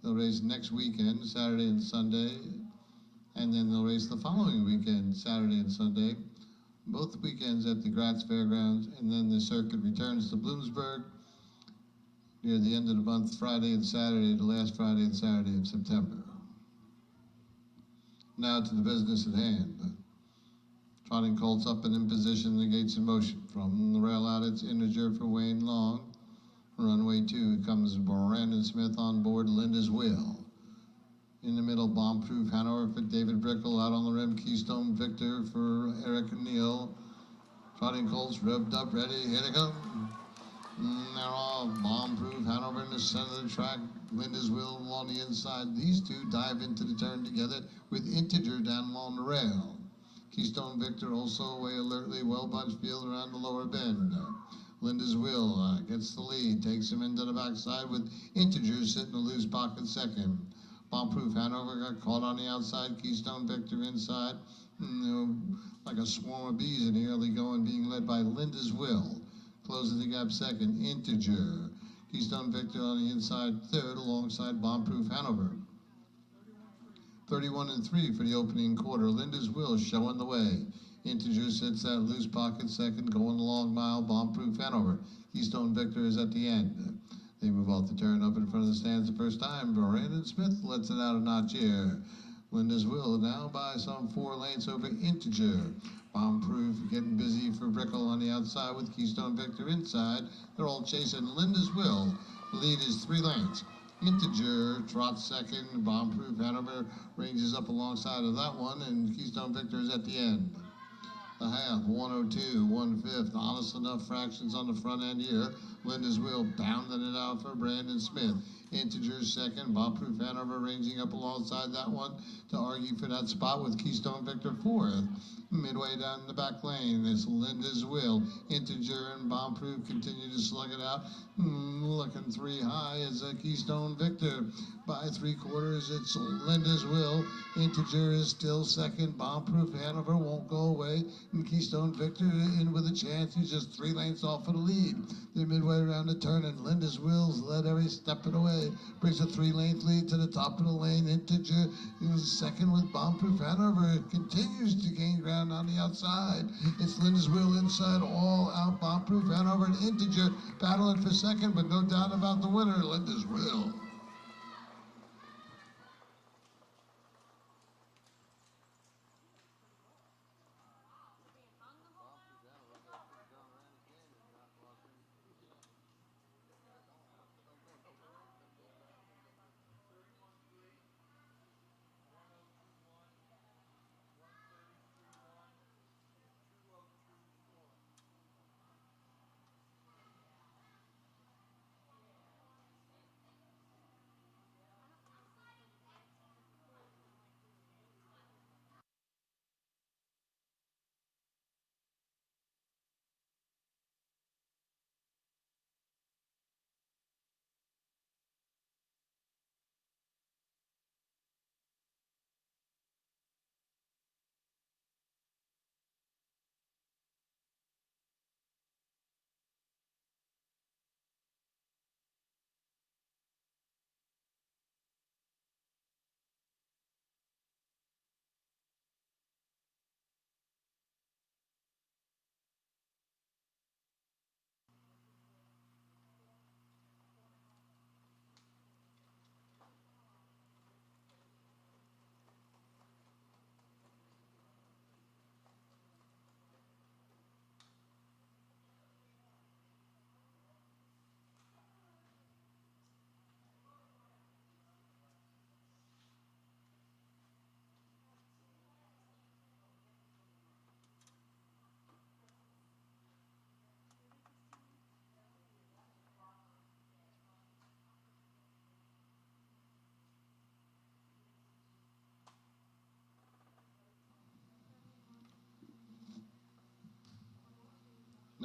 They'll race next weekend, Saturday and Sunday, and then they'll race the following weekend, Saturday and Sunday, both weekends at the Gratz Fairgrounds, and then the circuit returns to Bloomsburg near the end of the month, Friday and Saturday, the last Friday and Saturday of September. Now to the business at hand. Trotting colts up and in position, the gates in motion. From the rail out, it's Integer for Wayne Long. Runway 2 comes Brandon Smith on board, Linda's Will. In the middle, Bombproof Hanover for David Brickle. Out on the rim, Keystone Victor for Eric Neal. Trotting colts revved up, ready, here they come. They're all Bombproof Hanover in the center of the track, Linda's Will on the inside. These two dive into the turn together with Integer down along the rail. Keystone Victor also away alertly, well-bunched field around the lower bend. Linda's Will gets the lead, takes him into the backside with Integer sitting a loose pocket second. Bombproof Hanover got caught on the outside, Keystone Victor inside. Like a swarm of bees in the early going, being led by Linda's Will. Closing the gap second, Integer. Keystone Victor on the inside third alongside Bombproof Hanover. 31-3 for the opening quarter. Linda's Will showing the way. Integer sits that loose pocket second, going the long mile. Bombproof Hanover. Keystone Victor is at the end. They move off the turn up in front of the stands the first time. Brandon Smith lets it out a notch here. Linda's Will now by some 4 lengths over Integer. Bombproof getting busy for Brickle on the outside with Keystone Victor inside. They're all chasing Linda's Will. The lead is 3 lengths. Integer trots second. Bombproof Hanover ranges up alongside of that one, and Keystone Victor is at the end. The half, 102, 1/5. Honest enough fractions on the front end here. Linda's Will pounding it out for Brandon Smith. Integer second. Bombproof Hanover ranging up alongside that one to argue for that spot with Keystone Victor fourth. Midway down the back lane, it's Linda's Will. Integer and Bombproof continue to slug it out. Looking 3 high is Keystone Victor. By 3/4, it's Linda's Will. Integer is still second. Bombproof Hanover won't go away. And Keystone Victor in with a chance. He's just 3 lengths off of the lead. They're midway around the turn, and Linda's Will's led every step of the way. Brings a 3-length lead to the top of the lane. Integer is second with Bombproof Hanover. It continues to gain ground on the outside. It's Linda's Will inside, all out. Bombproof Hanover and Integer battling for second, but no doubt about the winner, Linda's Will.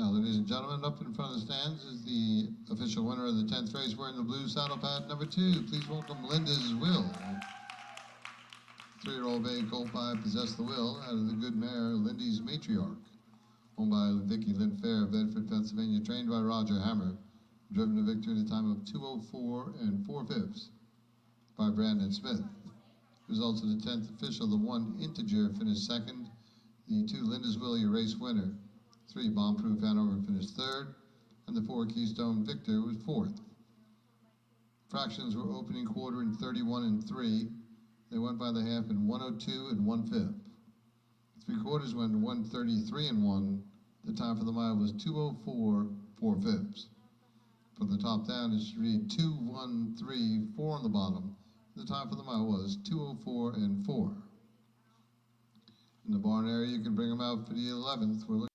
Now, ladies and gentlemen, up in front of the stands is the official winner of the 10th race wearing the blue saddle pad number 2. Please welcome Linda's Will. 3-year-old bay colt by Possess the Will out of the good mare Lindy's Matriarch. Owned by Vicky Lynn Fair of Bedford, Pennsylvania, trained by Roger Hammer. Driven to victory in a time of 2:04 4/5 by Brandon Smith. Results of the 10th official, the 1 Integer finished second. The 2 Linda's Will, your race winner. 3 Bomb-Proof Hanover finished third. And the 4 Keystone Victor was fourth. Fractions were opening quarter in 31 3. They went by the half in 102 1/5. 3/4 went 133 1. The time for the mile was 2:04 4/5. From the top down, it should read 2:13 4 on the bottom. The time for the mile was 2:04 4. In the barn area, you can bring them out for the 11th. We're looking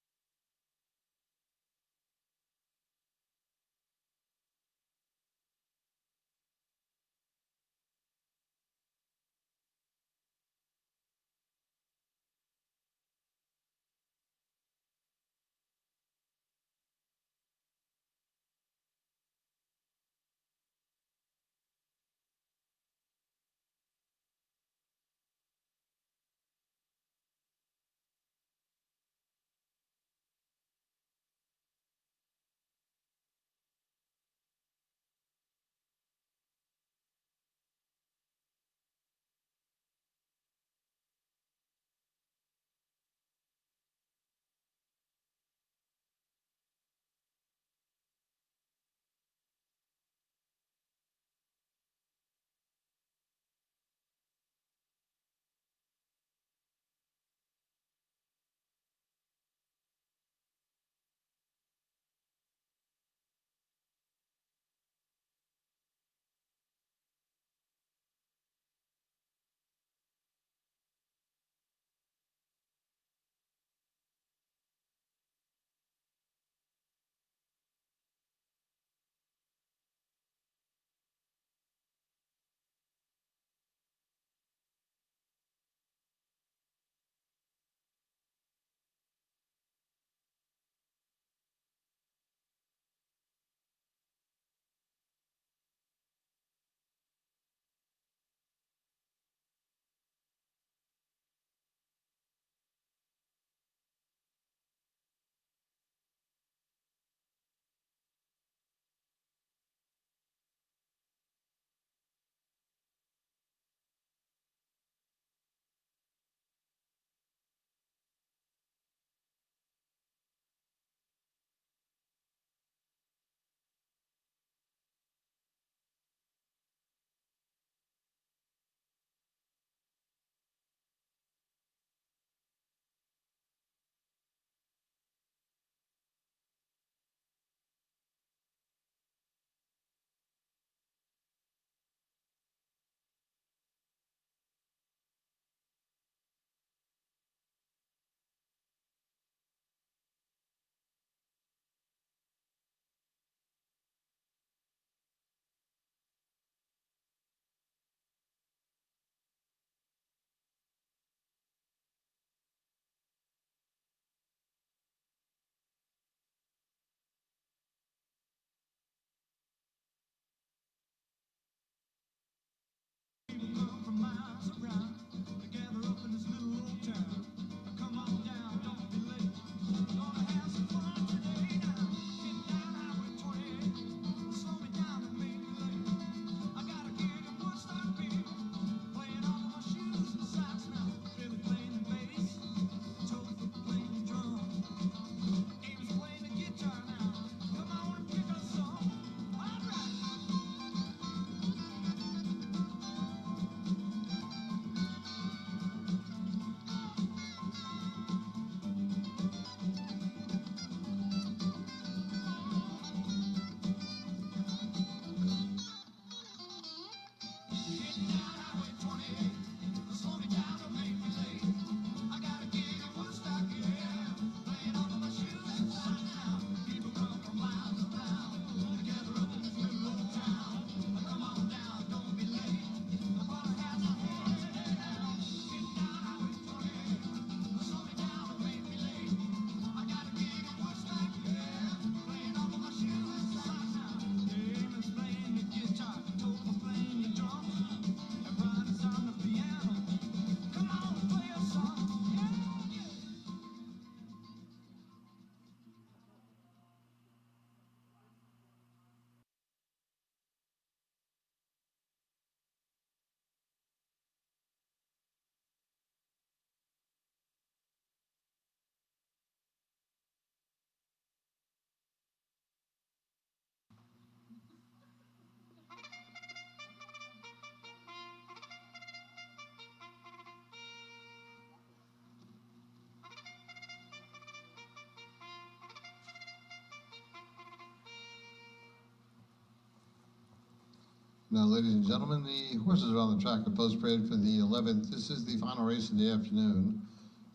Now, ladies and gentlemen, the horses are on the track of post parade for the 11th. This is the final race of the afternoon.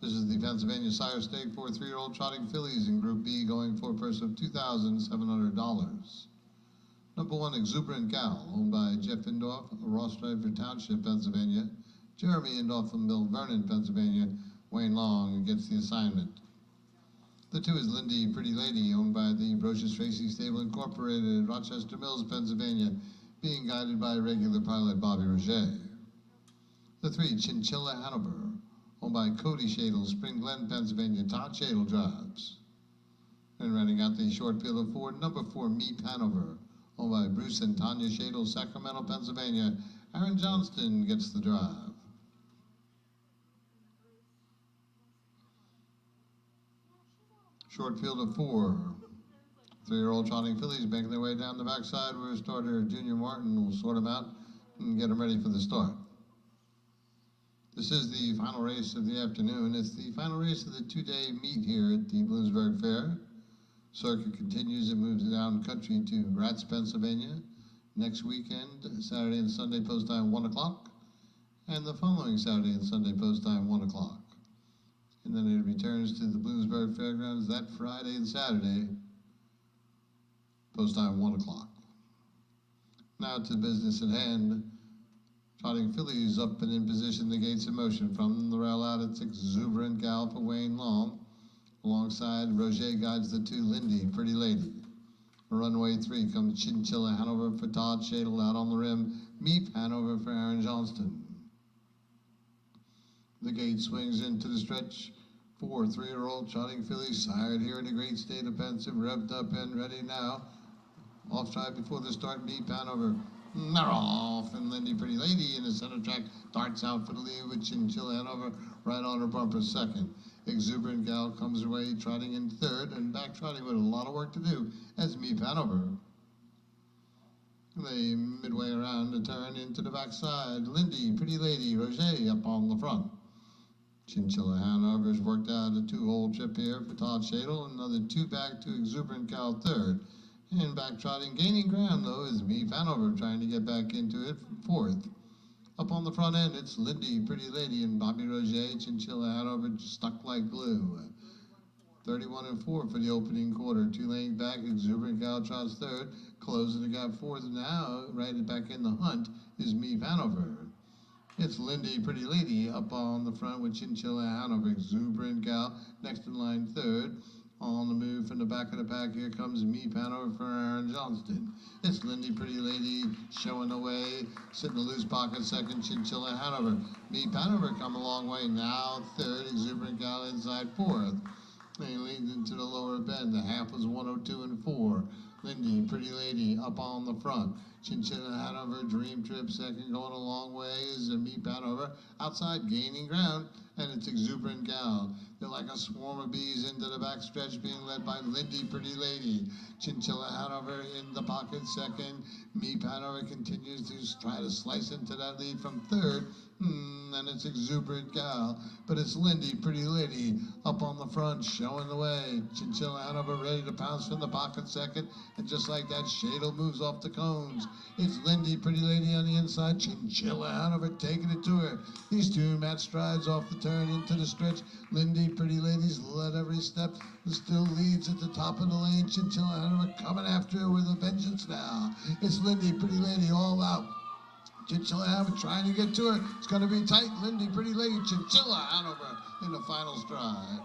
This is the Pennsylvania Sire Stake for 3-year-old trotting fillies in Group B, going for a purse of $2,700. Number 1, Exuberant Gal, owned by Jeff Indorf, Ross Driver Township, Pennsylvania. Jeremy Indorf from Mill Vernon, Pennsylvania. Wayne Long gets the assignment. The 2 is Lindy Pretty Lady, owned by the Brocious Racing Stable Incorporated, Rochester Mills, Pennsylvania, being guided by regular pilot Bobby Roger. The 3, Chinchilla Hanover, owned by Cody Shadle, Spring Glen, Pennsylvania, Todd Shadle drives. And running out the short field of 4, number 4, Meep Hanover, owned by Bruce and Tanya Shadle, Sacramento, Pennsylvania. Aaron Johnston gets the drive. Short field of 4. 3-year-old trotting fillies making their way down the backside where starter Junior Martin will sort them out and get them ready for the start. This is the final race of the afternoon. It's the final race of the 2-day meet here at the Bloomsburg Fair. Circuit continues and moves down country to Gratz, Pennsylvania. Next weekend, Saturday and Sunday post time 1 o'clock, and the following Saturday and Sunday post time 1 o'clock. And then it returns to the Bloomsburg Fairgrounds that Friday and Saturday, post time 1 o'clock. Now to business at hand. Trotting fillies up and in position, the gates in motion. From the rail out, it's Exuberant Gal for Wayne Long. Alongside, Roger guides the 2, Lindy Pretty Lady. Runway 3 comes Chinchilla Hanover for Todd Shadle. Out on the rim, Meep Hanover for Aaron Johnston. The gate swings into the stretch. 4 3-year-old trotting fillies, sired here in a great state of pensive, revved up and ready now. Off stride before the start, Meep Hanover. Off, and Lindy Pretty Lady in the center track darts out for the lead with Chinchilla Hanover right on her bumper second. Exuberant Gal comes her way trotting in third, and back trotting with a lot of work to do as Meep Hanover. They midway around the turn into the backside. Lindy Pretty Lady, Roger up on the front. Chinchilla Hanover's worked out a 2-hole trip here for Todd Shadle, another 2 back to Exuberant Gal third. And back trotting, gaining ground though, is Meep Hanover trying to get back into it for fourth. Up on the front end, it's Lindy Pretty Lady and Bobby Roger. Chinchilla Hanover stuck like glue. 31-4 for the opening quarter. 2 lanes back, Exuberant Gal trots third, closing the gap fourth. Now, right back in the hunt is Meep Hanover. It's Lindy Pretty Lady up on the front with Chinchilla Hanover. Exuberant Gal next in line third. On the move from the back of the pack, here comes Meep Hanover for Aaron Johnston. It's Lindy Pretty Lady showing the way, sitting in a loose pocket second, Chinchilla Hanover. Meep Hanover come a long way, now third, Exuberant Gal inside fourth. They lead into the lower bend, the half was 102-4. Lindy Pretty Lady up on the front. Chinchilla Hanover, Dream Trip second, going a long way is Meep Hanover. Outside, gaining ground, and it's Exuberant Gal. They're like a swarm of bees into the back stretch, being led by Lindy Pretty Lady. Chinchilla Hanover in the pocket second. Meep Hanover continues to try to slice into that lead from third. And it's Exuberant Gal, but it's Lindy Pretty Lady up on the front, showing the way. Chinchilla Hanover ready to pounce from the pocket second, and just like that, Shadle moves off the cones. It's Lindy Pretty Lady on the inside, Chinchilla Hanover taking it to her. These 2 match strides off the turn into the stretch. Lindy Pretty Lady's led every step, and still leads at the top of the lane. Chinchilla Hanover coming after her with a vengeance now. It's Lindy Pretty Lady all out. Chinchilla Hanover trying to get to her. It's going to be tight. Lindy Pretty Lady, Chinchilla Hanover in the final stride.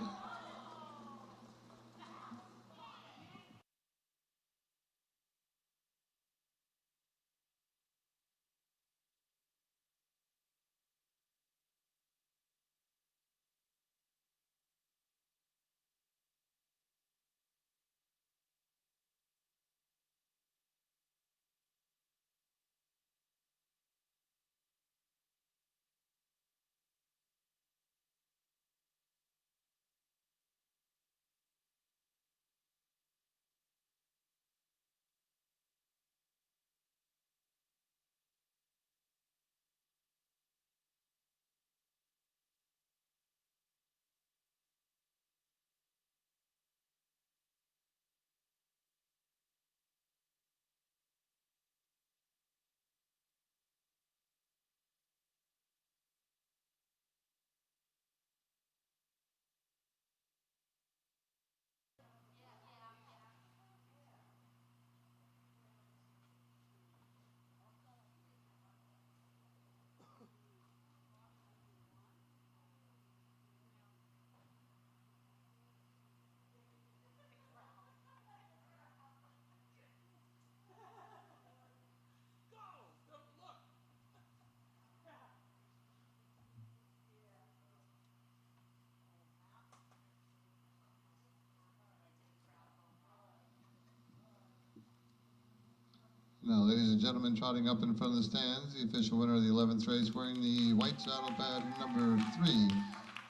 Now, ladies and gentlemen, trotting up in front of the stands, the official winner of the 11th race, wearing the white saddle pad number 3.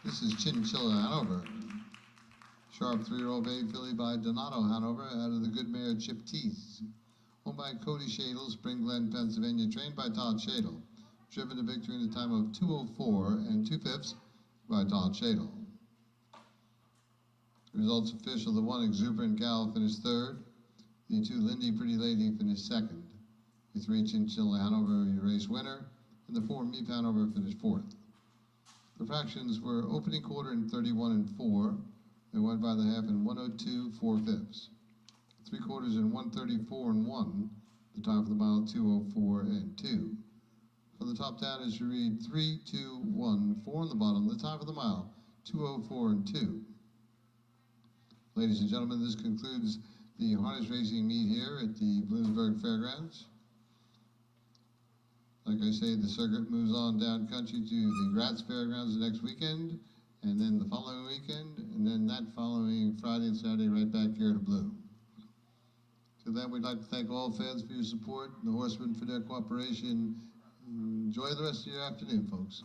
This is Chinchilla Hanover. Sharp 3-year-old bay filly by Donato Hanover out of the good mare Chip Teeth. Owned by Cody Shadle, Spring Glen, Pennsylvania, trained by Todd Shadle. Driven to victory in the time of 2:04 and 2/5 by Todd Shadle. Results official, the 1 Exuberant Gal finished 3rd. The 2 Lindy Pretty Lady finished 2nd. The 3 Chinchilla Hanover, your race winner. And the 4 Meep Hanover finished 4th. The fractions were opening quarter in 31 and 4. They went by the half in 1:02 4/5. 3 quarters in 1:34 and 1. The time for the mile 2:04 and 2. From the top down as you read 3, 2, 1, 4 on the bottom. The time for the mile 2:04 and 2. Ladies and gentlemen, this concludes the harness racing meet here at the Bloomsburg Fairgrounds. Like I say, the circuit moves on down country to the Gratz Fairgrounds the next weekend, and then the following weekend, and then that following Friday and Saturday right back here to Bloom. So then we'd like to thank all fans for your support, and the horsemen for their cooperation. Enjoy the rest of your afternoon, folks.